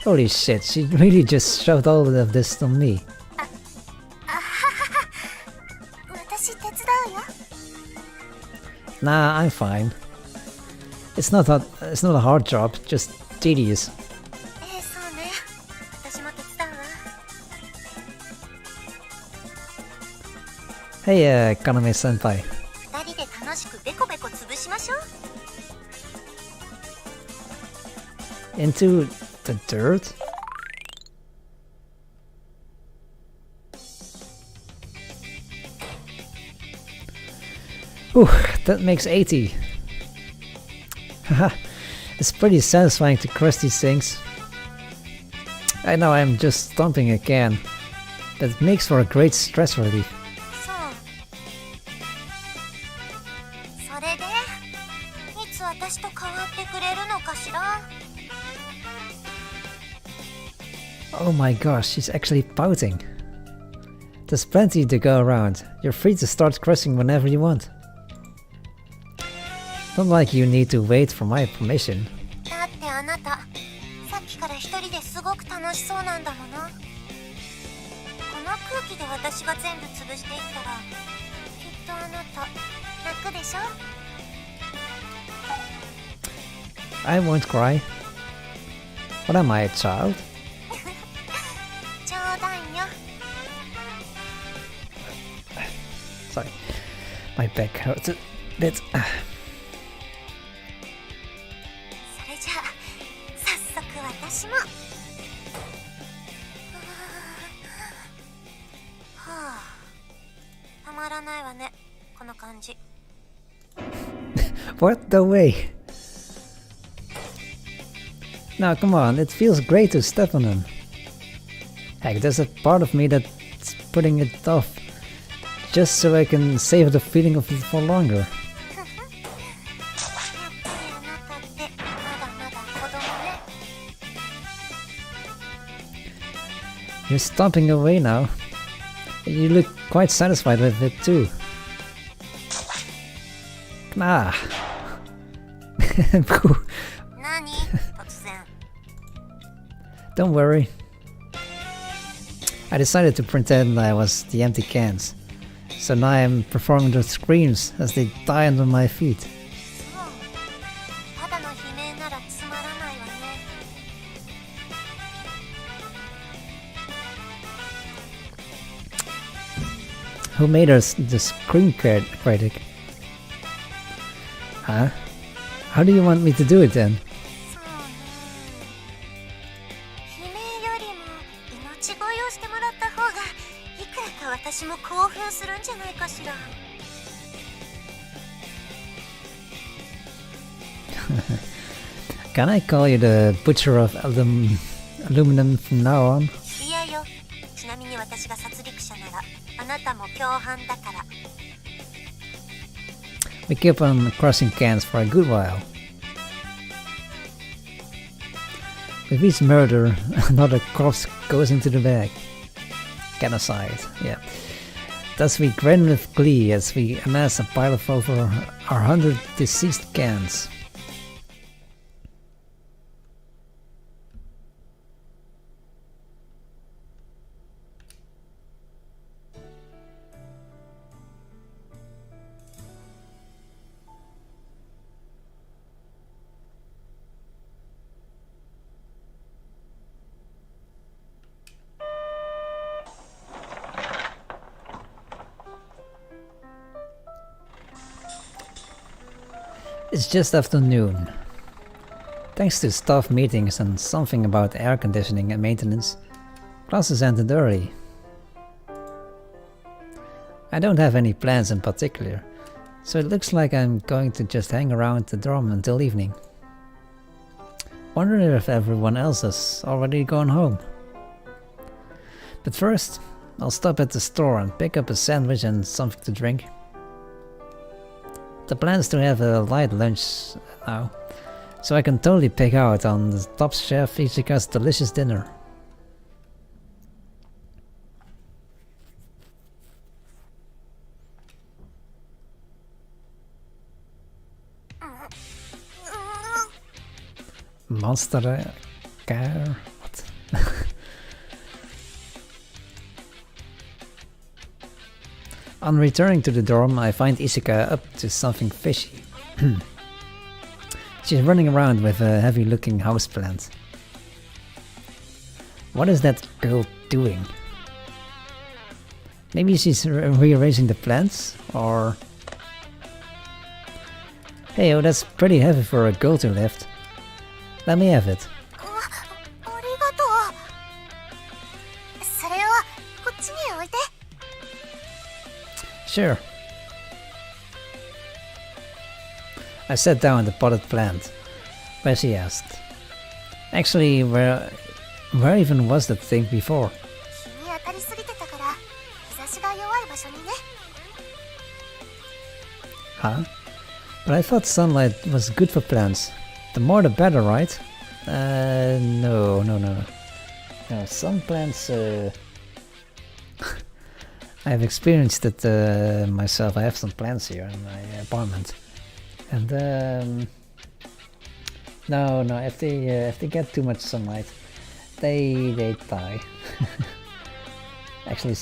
Holy shit, she really just shoved all of this on me. Nah, I'm fine. It's not a hard job, just tedious. Hey, Kaname-senpai. Into the dirt? Ooh, that makes 80. Haha, it's pretty satisfying to crush these things. I know I'm just stomping a can, but it makes for a great stress relief. 私と変わってくれるのかしら。 Oh my gosh, she's actually pouting. There's plenty to go around. You're free to start crushing whenever you want. Not like you need to wait for my permission. だってあなた、さっきから一人ですごく楽しそうなんだもの。この空気で私が全部潰していったら、きっとあなた楽でしょ。 I won't cry. What am I, a child? 冗談よ。 Sorry, my back hurts a bit. それじゃあ早速私も。はあ、たまらないわね、この感じ。 What the way? Now come on, it feels great to step on them. Heck, there's a part of me that's putting it off just so I can save the feeling of it for longer. やっぱりあなたってまだまだ子供ね。 You're stomping away now. You look quite satisfied with it too. Ah. 何？突然。 Don't worry. I decided to pretend I was the empty cans. So now I'm performing the screams as they die under my feet. そう。ただの悲鳴ならつまらないわね。 Who made us the screen critic? Huh? How do you want me to do it then? そうね。悲鳴よりも命乞いをしてもらった方がいくらか私も興奮するんじゃないかしら。 Can I call you the butcher of aluminum from now on? いやよ。ちなみに私が殺戮者ならあなたも共犯だから。 We keep on crushing cans for a good while. With each murder, another corpse goes into the bag. Genocide, yeah. Thus we grin with glee as we amass a pile of over 100 deceased cans. It's just after noon. Thanks to staff meetings and something about air conditioning and maintenance, classes ended early. I don't have any plans in particular, so it looks like I'm going to just hang around the dorm until evening. Wondering if everyone else has already gone home. But first, I'll stop at the store and pick up a sandwich and something to drink. The plan is to have a light lunch now, so I can totally pick out on the top chef Ichika's delicious dinner. Monster car? What? On returning to the dorm, I find Ishika up to something fishy. She's running around with a heavy-looking houseplant. What is that girl doing? Maybe she's rearranging the plants, or... Hey, oh, that's pretty heavy for a girl to lift. Let me have it. ありがとう。それはこっちに置いて。 Sure. I sat down on the potted plant, where she asked. Actually, where even was that thing before? 日に当たりすぎてたから日差しが弱い場所にね。 Huh? But I thought sunlight was good for plants. The more the better, right? No. No, some plants... I've experienced it myself. I have some plants here in my apartment. And no, if they get too much sunlight, they die. Actually,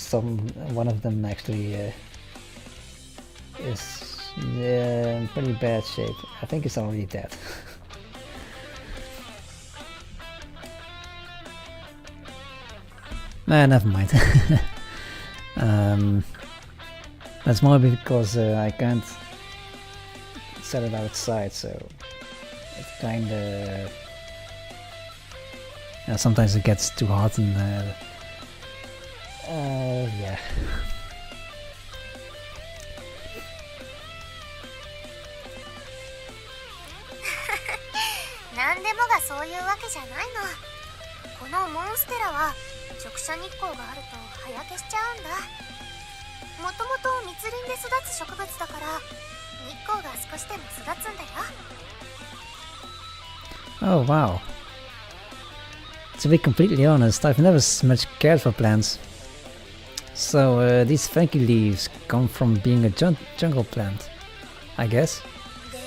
one of them actually is in pretty bad shape. I think it's already dead. Nah, never mind. That's more because I can't set it outside, so it kinda... sometimes it gets too hot and yeah. 何でもがそういうわけじゃないの。このモンステラは直射日光があると葉焼けしちゃうんだ。もともと密林で育つ植物だから日光が少しでも育つんだよ。Oh wow. To be completely honest, I've never much cared for plants. So these funky leaves come from being a jungle plant, I guess. で、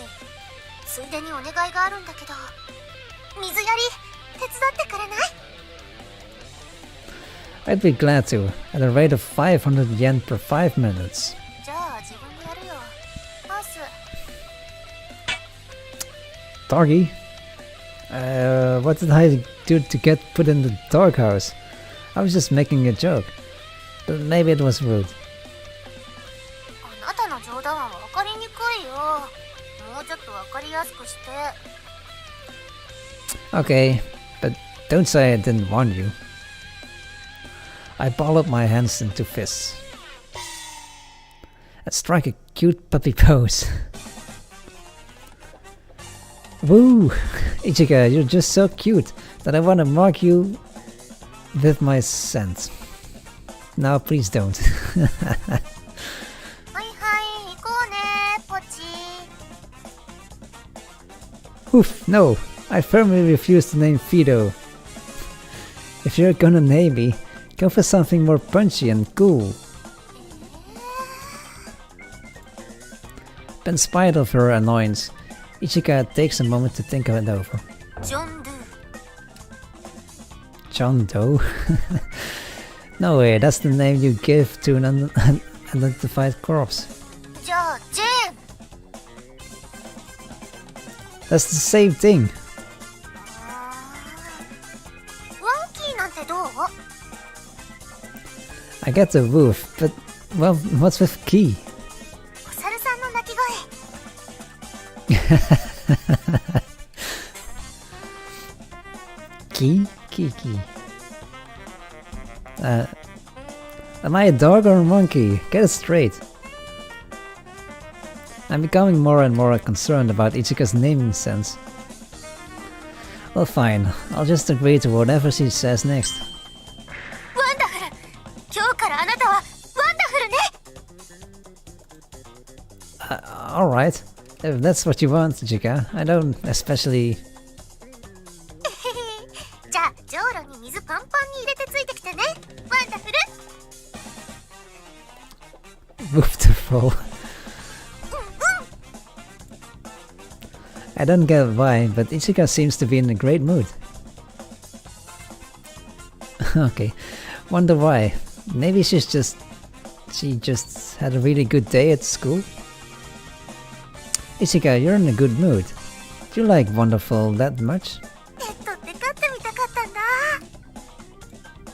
ついでにお願いがあるんだけど、水やり手伝ってくれない？ I'd be glad to, at a rate of 500 yen per 5 minutes. じゃあ自分でやるよ。パス。Doggy? What did I do to get put in the doghouse? I was just making a joke. But maybe it was rude. あなたの冗談は分かりにくいよ。もうちょっと分かりやすくして。Okay, but don't say I didn't warn you. I ball up my hands into fists. And strike a cute puppy pose. Woo! Ichika, you're just so cute that I want to mark you with my scent. Now please don't. はいはい、行こうね、ポチ。 Oof, no! I firmly refuse to name Fido. If you're gonna name me, go for something more punchy and cool. But in spite of her annoyance, Ichika takes a moment to think it over. ジョンドゥ。 John Doe? No way, that's the name you give to an unidentified corpse. じゃあジェーン。 That's the same thing. ワンキーなんてどう？ I get the woof, but well, what's with Key? お猿さんの鳴き声。 Key? Key. Am I a dog or a monkey? Get it straight. I'm becoming more and more concerned about Ichika's naming sense. Well fine, I'll just agree to whatever she says next. ワンダフル。今日からあなたはワンダフルね。 Alright, if that's what you want, Ichika. I don't especially... じゃあじょうろに水パンパンに入れてついてきてね。ワンダフル。 Move to roll. I don't get why, but Ichika seems to be in a great mood. Okay, wonder why. Maybe she just had a really good day at school? Ichika, you're in a good mood. Do you like Wonderful that much? ペットって飼ってみたかったんだ。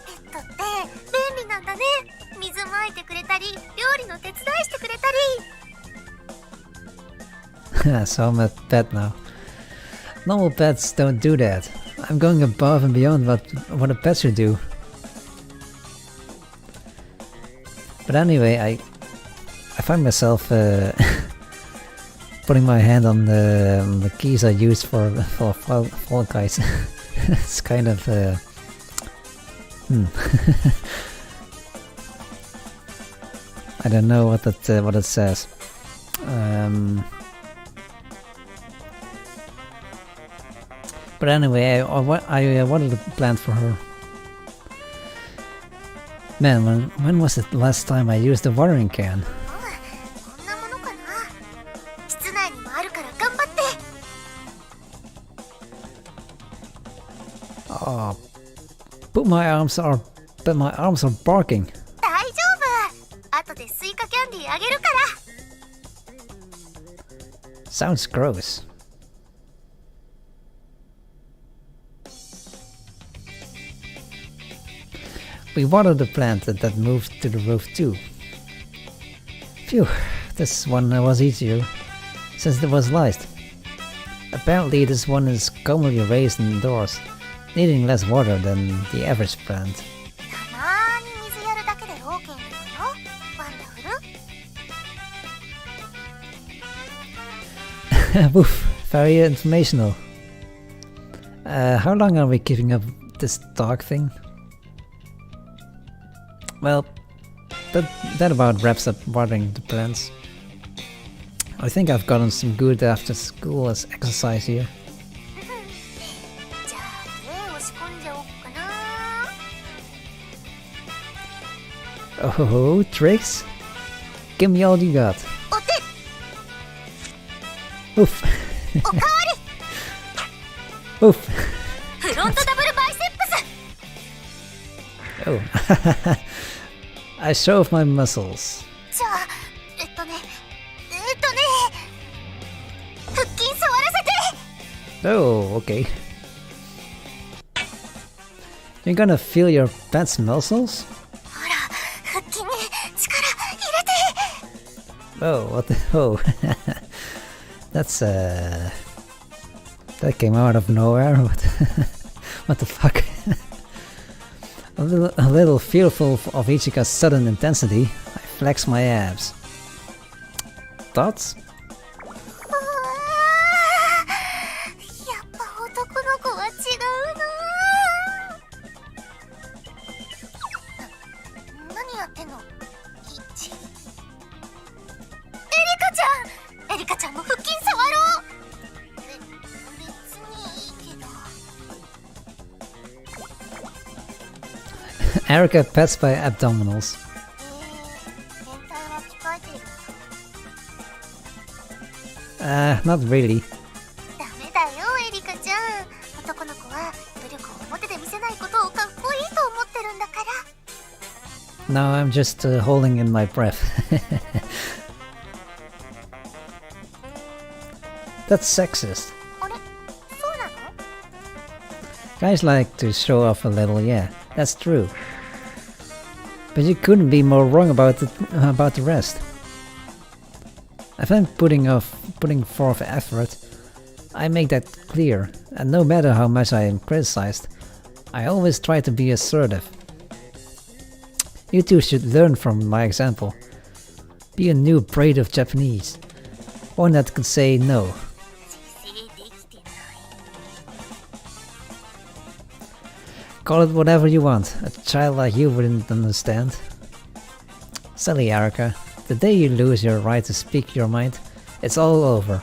ペットって便利なんだね。水まいてくれたり、料理の手伝いしてくれたり。 So I'm a pet now. Normal pets don't do that. I'm going above and beyond what a pet should do. But anyway, I find myself putting my hand on the keys I use for Fall Guys. It's kind of I don't know what it says. But anyway, I wanted a plant for her. Man, when was it last time I used the watering can? こんなものかな。室内にもあるから頑張って。Oh, but my arms are barking. 大丈夫。後でスイカキャンディーあげるから。Sounds gross. We watered the plant that moved to the roof too. Phew, this one was easier, since it was light. Apparently this one is commonly raised indoors, needing less water than the average plant. たまに水やるだけで OK なのよ。ワンダフル。 Woof, very informational. How long are we keeping up this dog thing? Well, that about wraps up watering the plants. I think I've gotten some good after school exercise here. じゃあ手を仕込んじゃおうかな。 Oh, tricks? Give me all you got. お手 Oof. おかわり Oof. フロントダブルバイセップス。 Oh. I show off my muscles. じゃあ腹筋触らせて。 Oh, okay. You're gonna feel your pet's muscles? ほら腹筋に力入れて。 Oh, what the? Oh. That's that came out of nowhere. What the fuck? A little fearful of Ichika's sudden intensity, I flex my abs. Thoughts? やっぱ男の子は違うな。何やってんの？エリカちゃんも腹筋触ろう。別にいいけど。 Erica pets by abdominals. 変態は控えている。 Not really. ダメだよエリカちゃん。男の子は努力を表で見せないことをかっこいいと思ってるんだから。 No, I'm just holding in my breath. That's sexist. あれ、そうなの？ Guys like to show off a little, yeah, that's true. But you couldn't be more wrong about the rest. If I'm putting forth effort, I make that clear, and no matter how much I am criticized, I always try to be assertive. You two should learn from my example. Be a new breed of Japanese. One that can say no. 自制できてない。 Call it whatever you want. A child like you wouldn't understand. Silly Erica. The day you lose your right to speak your mind, it's all over.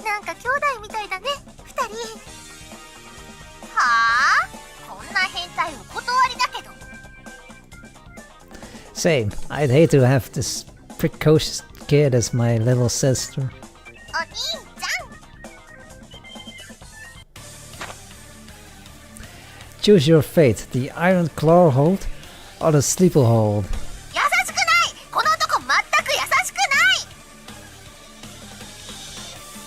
なんか兄弟みたいだね、二人。はあ？こんな変態お断りだけど。 Same. I'd hate to have this precocious kid as my little sister. お兄ちゃん。 Choose your fate, the iron claw hold or the sleeper hold. 優しくない。この男全く優しくない。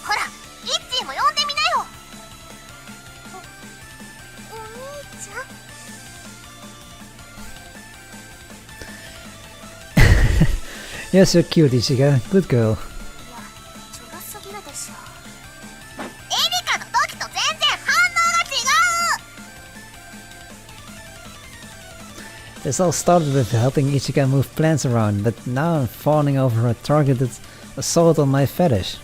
ほら、イッチーも呼んでみなよ。お兄ちゃん。 Yes, you're cute, Ichiga. Good girl. いや、ちょろすぎるでしょ。エリカの時と全然反応が違う。 This all started with helping Ichiga move plants around, but now I'm fawning over a targeted assault on my fetish.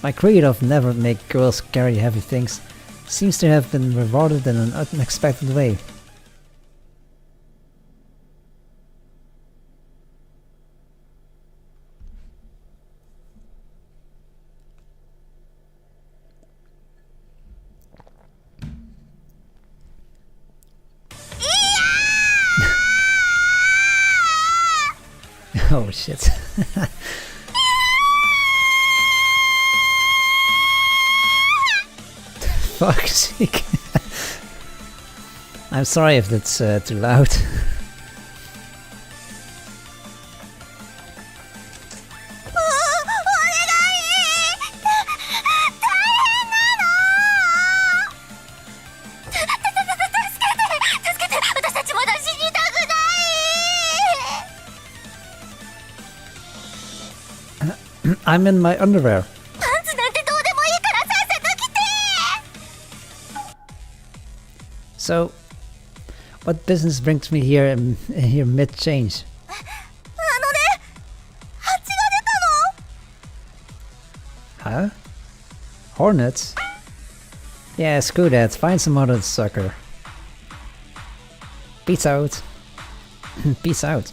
My creed of never make girls carry heavy things seems to have been rewarded in an unexpected way. Oh shit. Fuck's sake. I'm sorry if that's too loud. I'm in my underwear. So, what business brings me here here mid-change? Huh? Hornets? Yeah, screw that. Find some other sucker. Peace out. Peace out.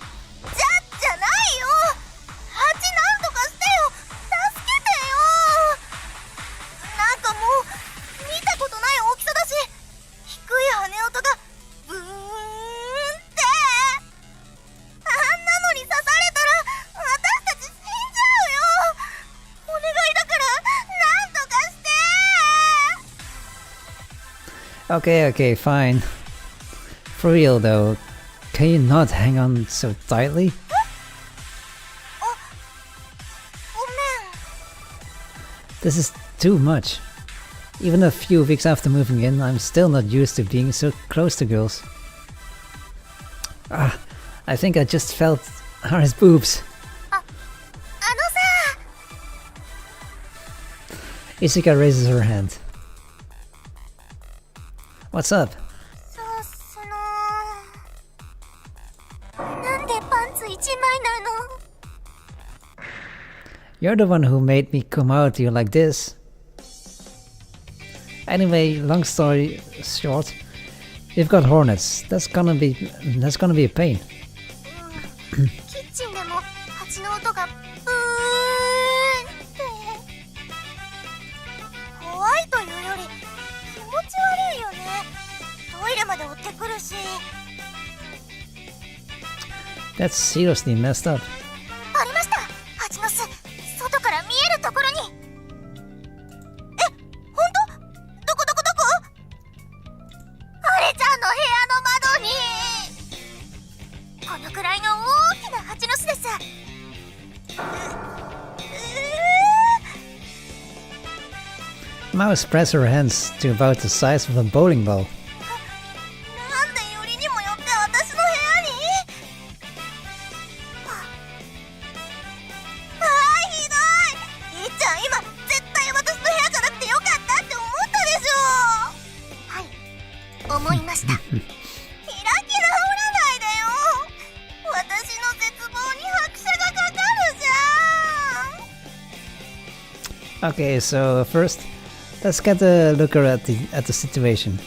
Okay, fine. For real though, can you not hang on so tightly? This is too much. Even a few weeks after moving in, I'm still not used to being so close to girls. Ah, I think I just felt Hara's boobs. Isika raises her hand. What's up? You're the one who made me come out to you like this. Anyway, long story short, you've got hornets. That's gonna be a pain. That's seriously messed up. Mao spreads her hands to about the size of a bowling ball. Okay, so first, let's get a looker at the situation.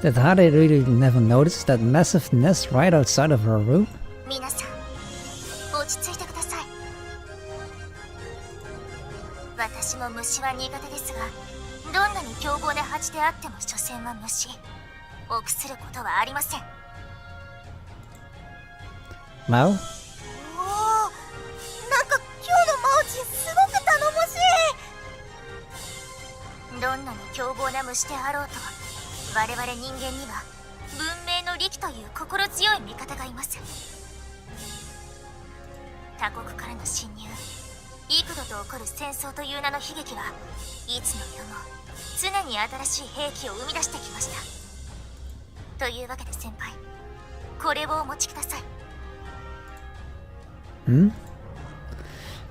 Did Hare really never notice that massive nest right outside of her room? Mao?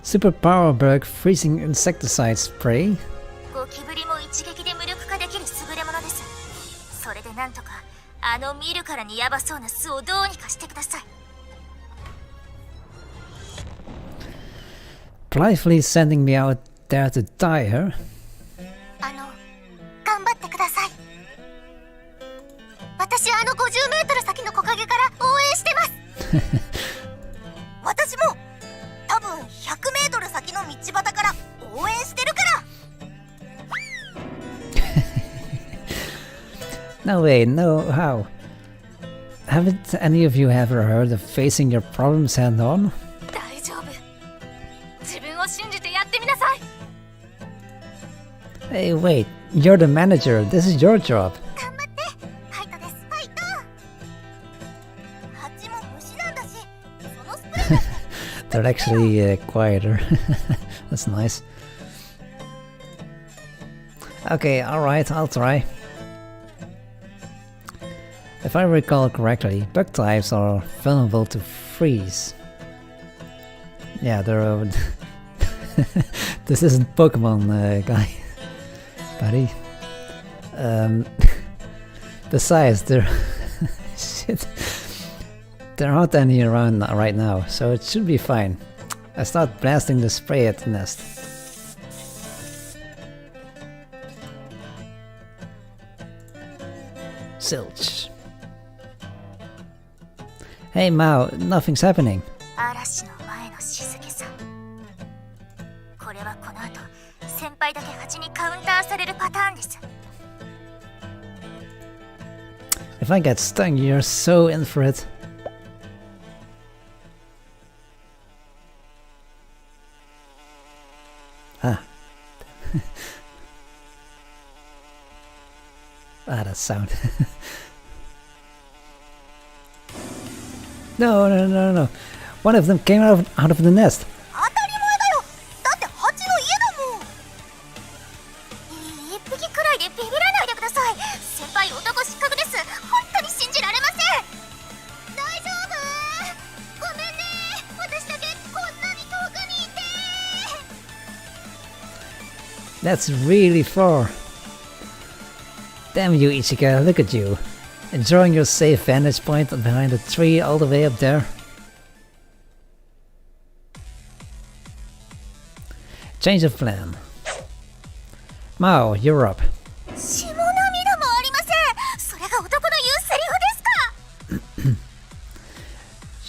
Super power bug freezing insecticide spray? ゴキブリも一撃で無力化できる優れものです。それでなんとかあの見るからにヤバそうな巣をどうにかしてください。 Blithely sending me out there to die, huh? 頑張ってください。私は50メートル先の木陰から応援してます。私も多分100メートル先の道端から応援してるから。No way, no, how? Haven't any of you ever heard of facing your problems head on? 大丈夫。自分を信じてやってみなさい。 Hey, wait, you're the manager, this is your job. 頑張って。ファイトです。ファイト。蜂も虫なんだし、そのスプレーだって。They're actually quieter. That's nice. Okay, alright, I'll try. If I recall correctly, bug types are vulnerable to freeze. Yeah, they're... This isn't Pokemon, guy. Buddy. Besides, there... Shit. There aren't any around right now, so it should be fine. I start blasting the spray at the nest. Zilch. Hey Mao, nothing's happening. 嵐の前の静けさ。これはこの後、先輩だけ蜂にカウンターされるパターンです。 If I get stung, you're so in for it. Ah. That sound. No, no, no, no. One of them came out of the nest. 当たり前だよ。だって蜂の家だもん。一匹くらいでビビらないでください。先輩男失格です。本当に信じられません。大丈夫？ごめんね。私だけこんなに遠くにいて。 That's really far. Damn you, Ichika, look at you. Enjoying your safe vantage point behind a tree all the way up there. Change of plan. Mao, you're up. 血も涙もありません。それが男の言うセリフです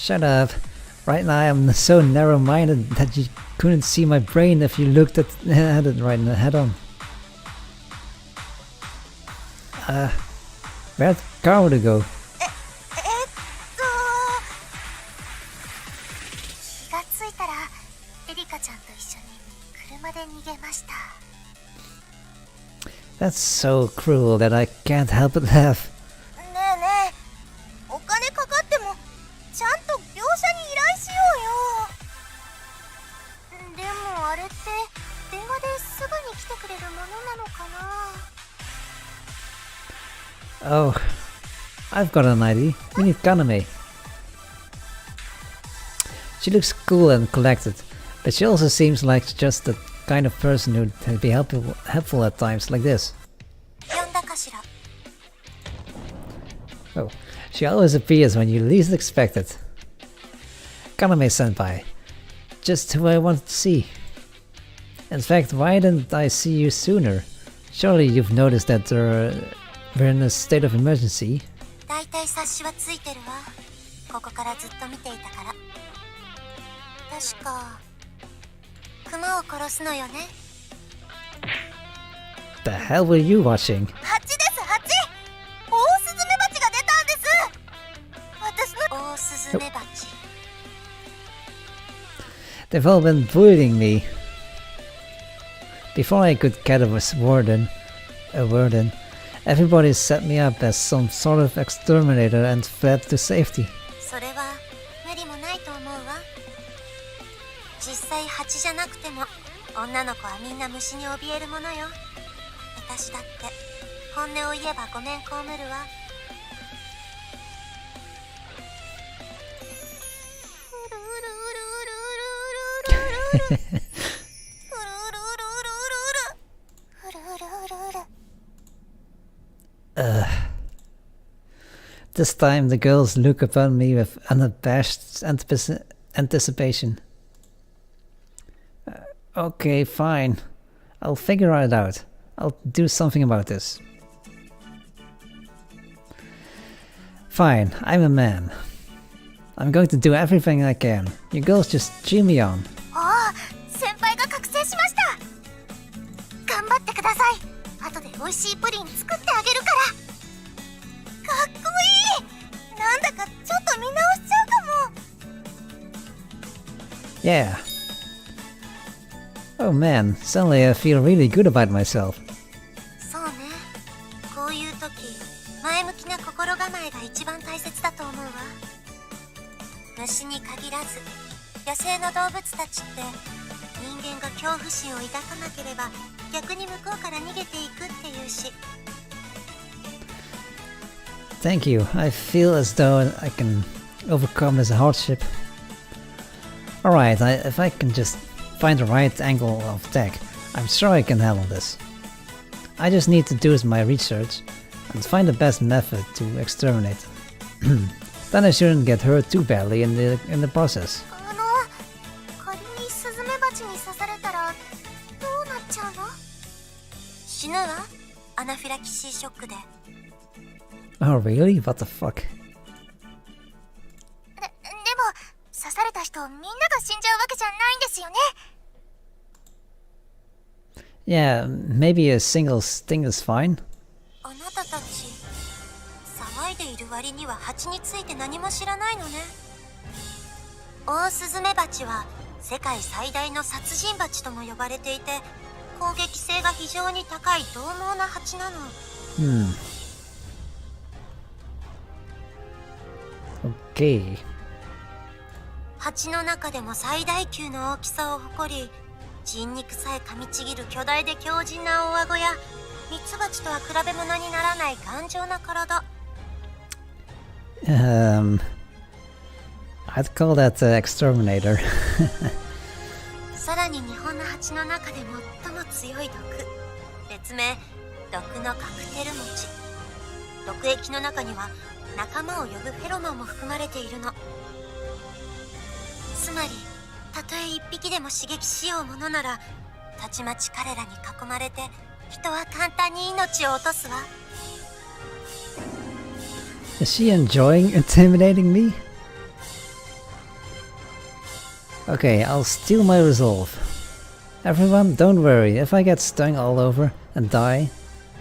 か？ Shut up. Right now I'm so narrow-minded that you couldn't see my brain if you looked at it right head on. Where'd Kaoru go? 気がついたらエリカちゃんと一緒に車で逃げました。 That's so cruel that I can't help but laugh. ねえねえ、お金かかってもちゃんと業者に依頼しようよ。でもあれって電話ですぐに来てくれるものなのかな。 Oh, I've got an idea. We need Kaname. She looks cool and collected, but she also seems like just the kind of person who'd be helpful at times like this. 呼んだかしら。 Oh, she always appears when you least expect it. Kaname-senpai. Just who I wanted to see. In fact, why didn't I see you sooner? Surely you've noticed that we're in a state of emergency. だいたい察しはついてるわ。ここからずっと見ていたから。確かクマを殺すのよね。 The hell were you watching? 蜂です蜂。オオスズメバチが出たんです。私のオオスズメバチ。 They've all been bullying me. Before I could get a word in, everybody set me up as some sort of exterminator and fled to safety. それは無理もないと思うわ。実際蜂じゃなくても女の子はみんな虫に怯えるものよ。私だって本音を言えばごめん被るわ。This time the girls look upon me with unabashed anticipation. Okay, fine. I'll figure it out. I'll do something about this. Fine, I'm a man. I'm going to do everything I can. You girls just cheer me on. おお、先輩が覚醒しました。頑張ってください。後で美味しいプリン作ってあげるから。かっこいい。なんだかちょっと見直しちゃうかも。Yeah. Oh man, suddenly I feel really good about myself. そうね。こういう時、前向きな心構えが一番大切だと思うわ。虫に限らず、野生の動物たちって人間が恐怖心を抱かなければ逆に向こうから逃げていくっていうし。Thank you. I feel as though I can overcome this hardship. Alright, if I can just find the right angle of attack, I'm sure I can handle this. I just need to do my research and find the best method to exterminate them. Then I shouldn't get hurt too badly in the process. 仮にスズメバチに刺されたらどうなっちゃうの？死ぬわ。アナフィラキシーショックで。Oh really? What the fuck? でも刺された人みんなが死んじゃうわけじゃないんですよね。Yeah, maybe a single sting is fine. あなたたち騒いでいる割には蜂について何も知らないのね。オオスズメバチは世界最大の殺人バチとも呼ばれていて、攻撃性が非常に高い獰猛な蜂なの。Okay. 蜂の中でも最大級の大きさを誇り、人肉さえ噛みちぎる巨大で強靭な大顎やミツバチとは比べ物にならない頑丈な体。I'd call that exterminator. さらに日本の蜂の中で最も強い毒、別名毒のカクテルモチ。毒液の中には仲間を呼ぶフェロモンも含まれているの。つまりたとえ一匹でも刺激しようものなら、たちまち彼らに囲まれて人は簡単に命を落とすわ。Is she enjoying intimidating me? Okay, I'll steal my resolve. Everyone, don't worry, if I get stung all over and die,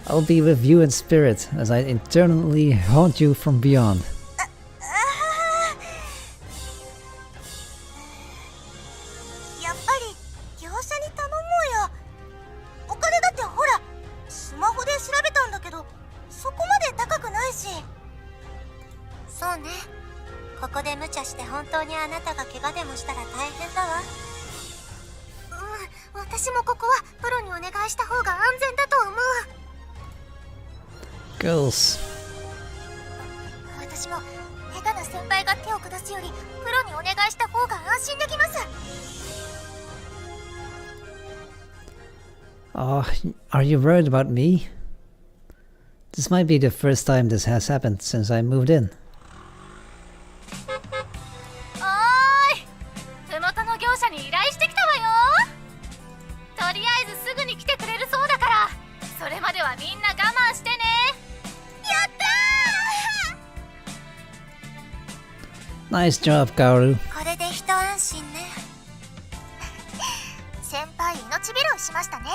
I'll be with you in spirit as I eternally haunt you from beyond. やっぱり業者に頼もうよ。お金だってほら、スマホで調べたんだけど、そこまで高くないし。そうね。ここで無茶して本当にあなたが怪我でもしたら大変だわ。私もここはプロにお願いした方が安全だと思う。Girls. 私も下手な先輩が手を下すよりプロにお願いした方が安心できます。Are you worried about me? This might be the first time this has happened since I moved in. おーい、ふもとの業者に依頼してきたわよ。とりあえずすぐに来てくれるそうだから、それまではみんな我慢してね。やったー。 Nice job, Kaoru. これで一安心ね。先輩命拾いしましたね。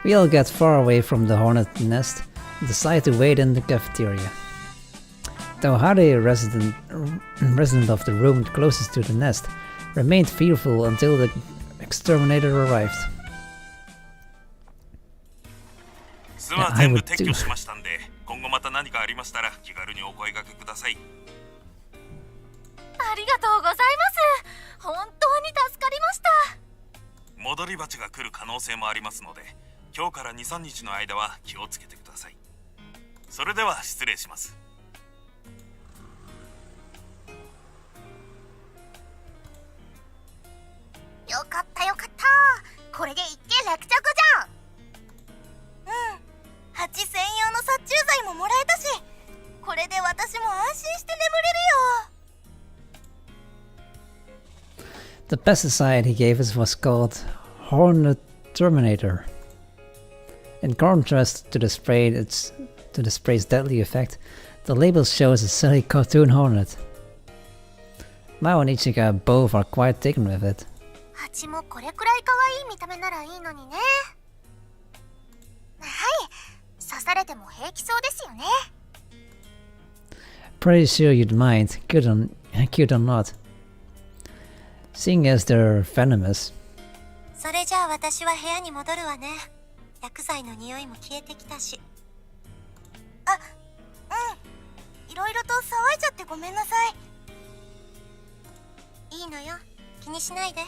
We all get far away from the hornet nest and decide to wait in the cafeteria. Though Hare, resident of the room closest to the nest, remained fearful until the exterminator arrived. 巣は全部撤去しましたんで、今後また何かありましたら気軽にお声掛けください。ありがとうございます。本当に助かりました。戻り蜂が来る可能性もありますので、今日から 2,3 日の間は気をつけてください。それでは失礼します。よかったよかった。これで一件落着じゃん。The pesticide he gave us was called Hornet Terminator. In contrast to the spray's deadly effect, the label shows a silly cartoon hornet. Mao and Ichigo both are quite taken with it. ハチもこれくらい可愛い見た目ならいいのにね。はい、刺されても平気そうですよね。Pretty sure you'd mind, cute or not. Seeing as they're venomous. それじゃあ私は部屋に戻るわね。薬剤の匂いも消えてきたし。あ、うん。いろいろと騒いじゃってごめんなさい。いいのよ。気にしないで。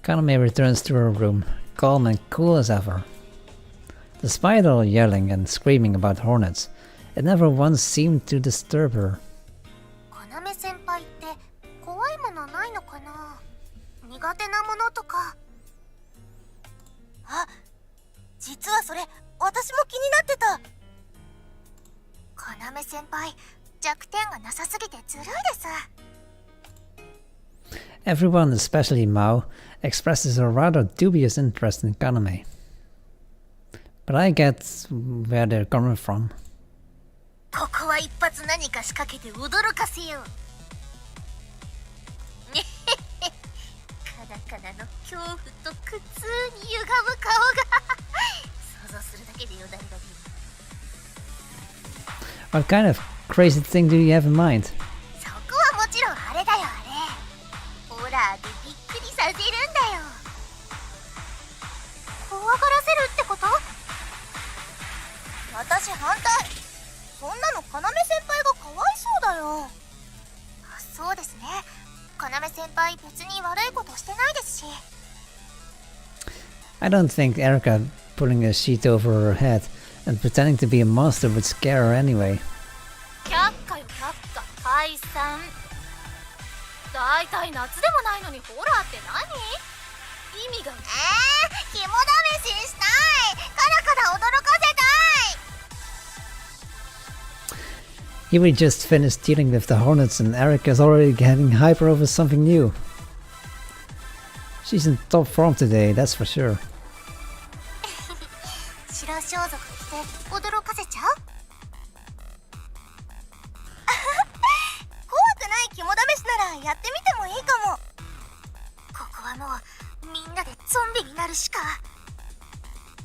Kaname returns to her room, calm and cool as ever. Despite all yelling and screaming about hornets, it never once seemed to disturb her. 要先輩って怖いものないのかな。苦手なものとか。あ、実はそれ私も気になってた。要先輩、弱点がなさすぎてずるいです。Everyone, especially Mao, expresses a rather dubious interest in Kaname. But I get where they're coming from. ここは一発何か仕掛けて驚かせよう。カナカナの恐怖と苦痛に歪む顔が想像するだけでよだれが出る。What kind of crazy thing do you have in mind? そこはもちろんあれだよ、あれ。ホラーでびっくりさせるんだよ。怖がらせるってこと？私反対。そんなの要先輩がかわいそうだよ。そうですね。要先輩別に悪いことしてないですし。I don't think Erica putting a sheet over her head and pretending to be a monster would scare her anyway. 却下よ却下、解散。だいたい夏でもないのにホラーって何？意味が。肝試ししたい。カラカラ驚かせたい。Here we just finished dealing with the hornets and Erica's already getting hyper over something new. She's in top form today, that's for sure. 白装束着て驚かせちゃう？怖くない肝試しならやってみてもいいかも。ここはもうみんなでゾンビになるしか。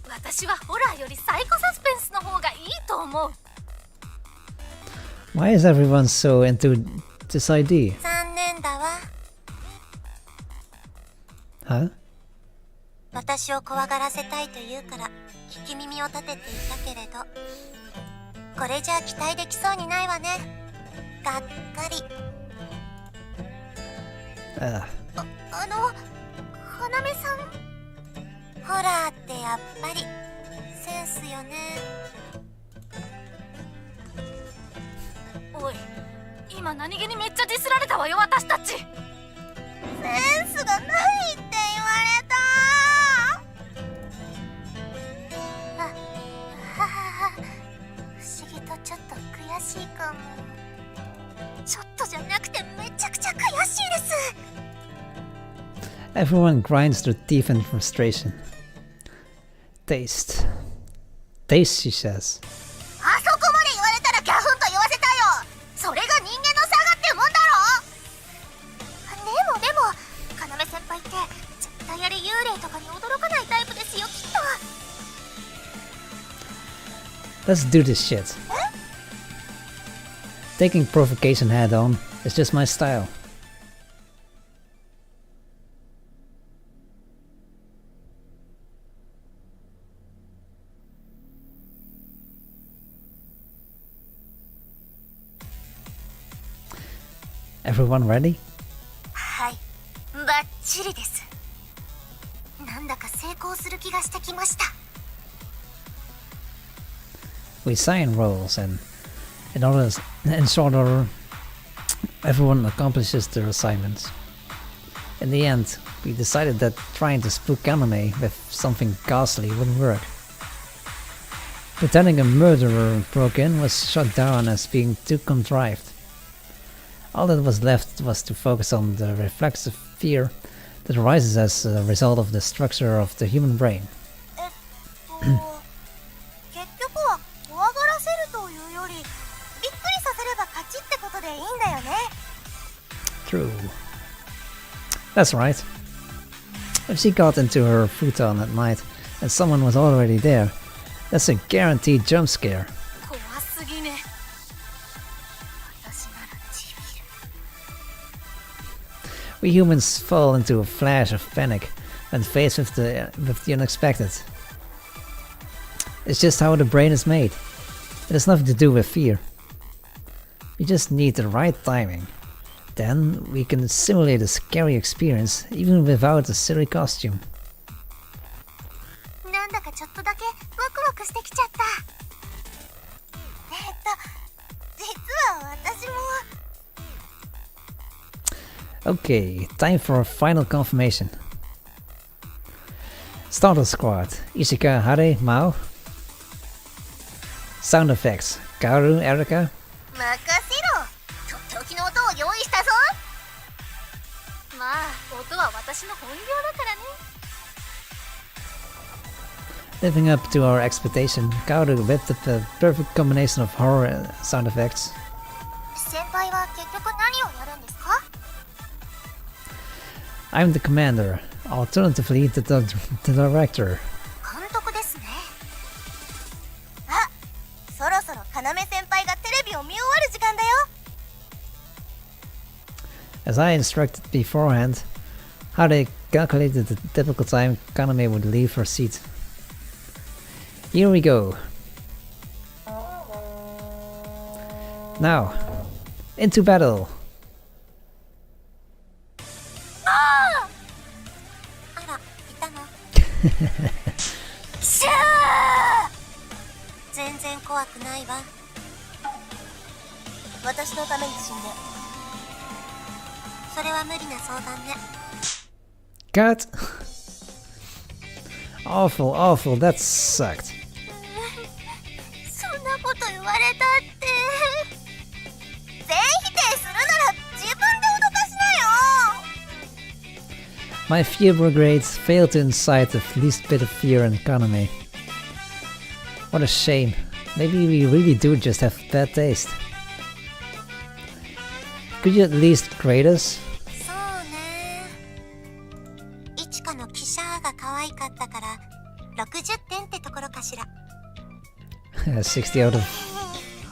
私はホラーよりサイコサスペンスの方がいいと思う。Why is everyone so into this ID? 残念だわ。Huh? 私を怖がらせたいと言うから聞き耳を立てていたけれど、これじゃ期待できそうにないわね。がっかり。要さん、ホラーってやっぱりセンスよね。おい、今何気にめっちゃディスられたわよ、私たち。センスがないって言われた。不思議とちょっと悔しいかも。ちょっとじゃなくてめちゃくちゃ悔しいです。Everyone grinds their teeth in frustration. Taste. Taste, she says. あそこまで言われたらギャフンと言わせたよ。それが人間の差がってもんだろ。でも要先輩って絶対あれ幽霊とかに驚かないタイプですよ、きっと。 Let's do this shit. Taking provocation head on is just my style. Everyone ready? はい、バッチリです。なんだか成功する気がしてきました。We sign roles and in short order, everyone accomplishes their assignments. In the end, we decided that trying to spook anime with something ghastly wouldn't work. Pretending a murderer broke in was shot down as being too contrived. All that was left was to focus on the reflexive fear that arises as a result of the structure of the human brain. 結局は怖がらせるというよりびっくりさせれば勝ちってことでいいんだよね。 True. That's right. If she got into her futon at night and someone was already there, that's a guaranteed jump scare. 怖すぎね。私ならちびる。 We humans fall into a flash of panic when faced with the unexpected. It's just how the brain is made. It has nothing to do with fear. We just need the right timing. Then we can simulate a scary experience even without a silly costume. なんだかちょっとだけワクワクしてきちゃった。実は私も。 Okay, time for a final confirmation. Starter Squad, Ishika, Hare, Mao. Sound effects, Kaoru, Erika. 任せろ。とっておきの音を用意したぞ。まあ音は私の本業だからね。 Living up to our expectation, Kaoru whipped up a perfect combination of horror and sound effects. 先輩は結局何をやるんですか？ I'm the commander, alternatively the director. 監督ですね。あ、そろそろ要先輩がテレビを見終わる時間だよ。 As I instructed beforehand, Hare calculated the typical time Kaname would leave her seat. Here we go. Now, into battle. あら、いたの。シャー。全然怖くないわ。私のために死んで。それは無理な相談ね。 Cut! Awful, that sucked. そんなこと言われたって。全否定するなら自分で脅かしなよ。 My fear brigades failed to incite the least bit of fear in Kaname. What a shame. Maybe we really do just have bad taste. Could you at least grade us? そうね。いちかのキシャーが可愛かったから60点ってところかしら。 60 out of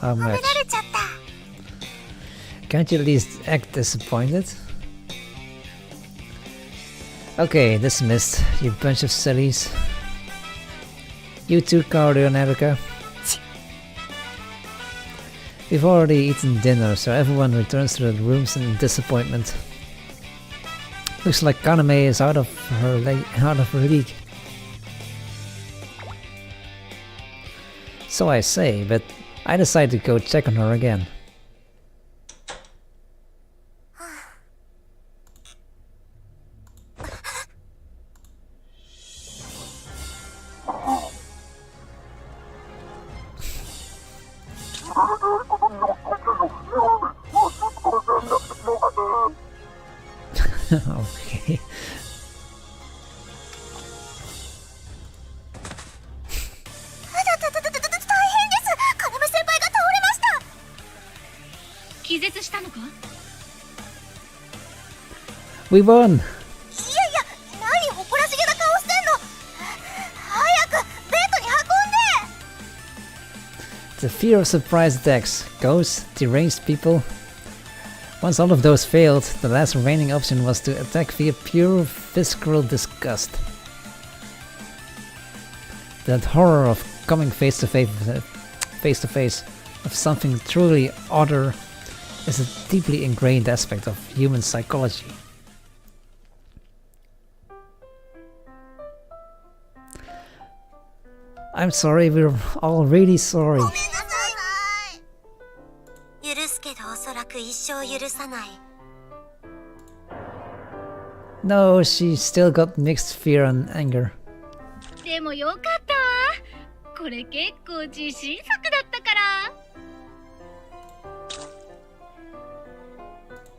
how 褒め much? られちゃった。 Can't you at least act disappointed? Okay, dismissed, you bunch of sillies. You too, Kaoru and Erika. We've already eaten dinner, so everyone returns to their rooms in disappointment. Looks like Kaname is out of her league. So I say, but I decide to go check on her again. Okay. 大変です。要先輩が倒れました。気絶したのか？ We won! いやいや、何誇らしげな顔してんの。早くベッドに運んで。 The fear of surprise attacks, ghosts, deranged people. Once all of those failed, the last remaining option was to attack via pure visceral disgust. That horror of coming face to face of something truly other is a deeply ingrained aspect of human psychology. I'm sorry, we're all really sorry. ごめんなさい。許すけどおそらく一生許さない。 No, she still got mixed fear and anger. でもよかったわ。これ結構自信作だったから。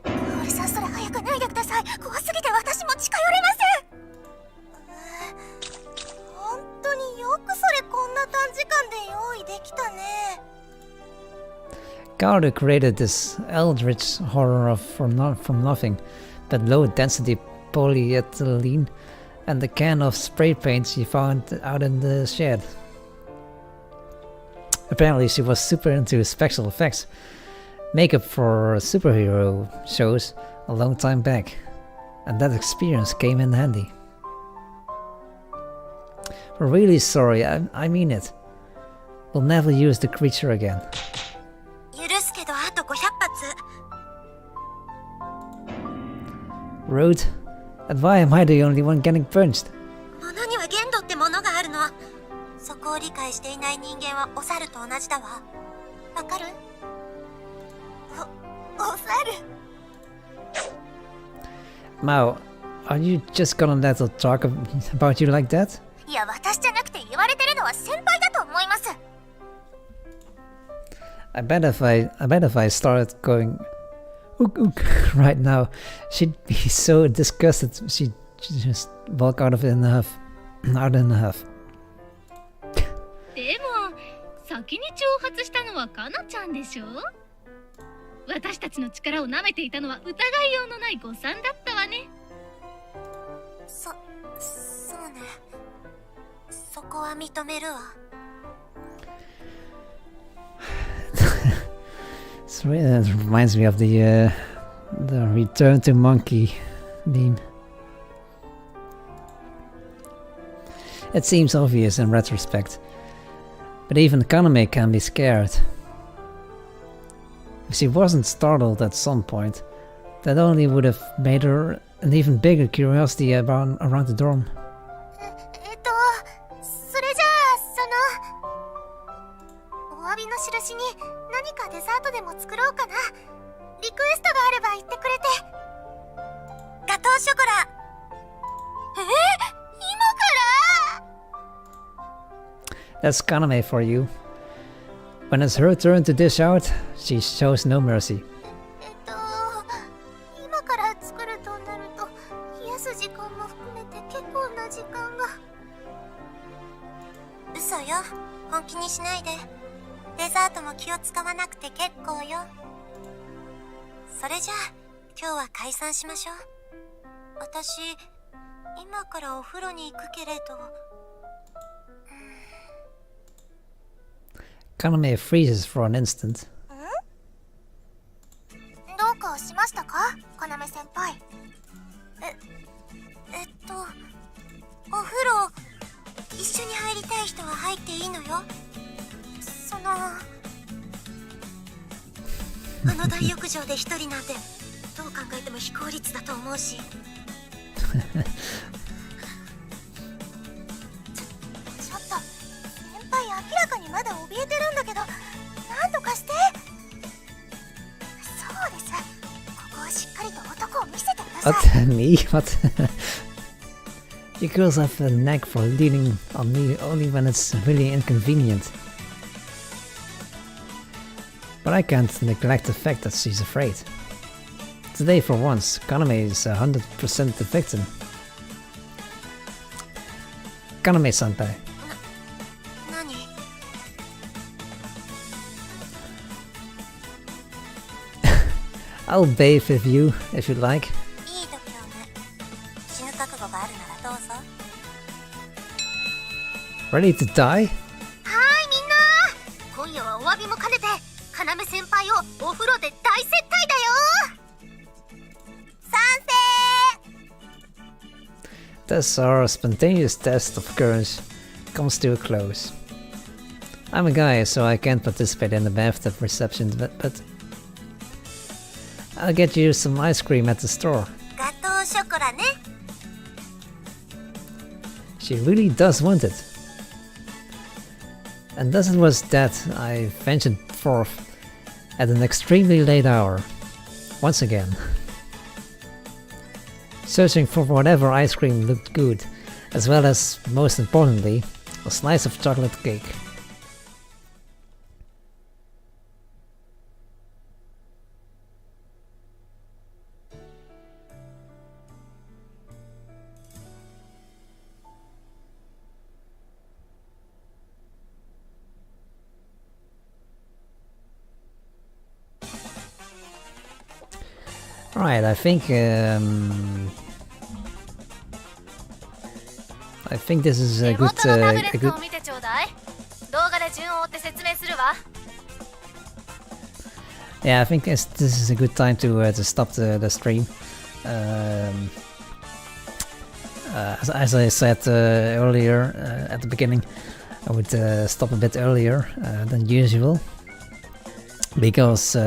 カオルさん、それ早く脱いでくだささい。怖すぎて私も近寄れません。本当によくそれこんな短時間で用意できたね。Gowder created this eldritch horror from nothing, but low-density polyethylene and the can of spray paint she found out in the shed. Apparently she was super into special effects, makeup for superhero shows a long time back, and that experience came in handy. We're really sorry, I mean it. We'll never use the creature again. 許すけどあと500発。 Rude. And why am I the only one getting punched? 物には限度ってものがあるの。そこを理解していない人間はお猿と同じだわ。わかる？お猿。 Mao, are you just gonna let her talk about you like that? いや、私じゃなくて言われてるのは先輩だと思います。 I bet if I started going ook ook right now, she'd be so disgusted she'd just walk out in a huff. でも先に挑発したのはかなちゃんでしょ。私たちの力を舐めていたのは疑いようのない誤算だったわね。そうね。そこは認めるわ。That reminds me of the return to monkey meme. It seems obvious in retrospect, but even Kaname can be scared. If she wasn't startled at some point, that only would have made her an even bigger curiosity around the dorm. それじゃあ、お詫びの印に何かデザートでも作ろうかな。リクエストがあれば言ってくれて。ガトーショコラ。今から？ That's Kaname for you. When it's her turn to dish out, she shows no mercy. 今から作るとなると、冷やす時間も含めて結構な時間が。嘘よ、本気にしないで。デザートも気を使わなくて結構よ。それじゃあ今日は解散しましょう。私今からお風呂に行くけれど。Kaname freezes for an instant. どうかしましたか、要先輩。お風呂一緒に入りたい人は入っていいのよ。あの大浴場で一人なんてどう考えても非効率だと思うし。ちょっと先輩、明らかにまだ怯えてるんだけど、なんとかして。そうです、ここはしっかりと男を見せてください。 What? Me? What? You girls have a knack for leaning on me only when it's really inconvenient. But I can't neglect the fact that she's afraid. Today, for once, Kaname is 100% the victim. Kaname-senpai. 何？ I'll bathe with you, if you like. いい度胸ね。死ぬ覚悟があるならどうぞ。 Ready to die? はーい、みんな。今夜はお詫びも兼ねて、要先輩をお風呂で大接待だよ。賛成。 Thus our spontaneous test of courage comes to a close. I'm a guy, so I can't participate in the bathtub reception, but I'll get you some ice cream at the store. ガトーショコラね。 She really does want it. And thus it was that I ventured forth at an extremely late hour, once again, searching for whatever ice cream looked good, as well as, most importantly, a slice of chocolate cake. Alright, I think this is a 手 good 元のタブレ a ッ good トを見てちょうだい。動画で順を追って説明するわ。 yeah, I think this is a good time to stop the stream. As I said earlier at the beginning, I would stop a bit earlier than usual because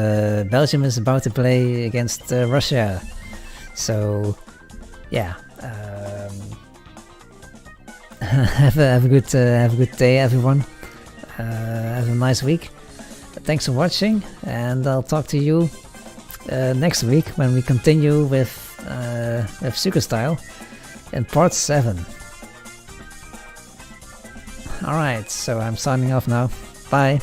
Belgium is about to play against Russia. So yeah, have a good day, everyone. Have a nice week. Thanks for watching, and I'll talk to you next week when we continue with Suka Style in part 7. Alright, so I'm signing off now. Bye.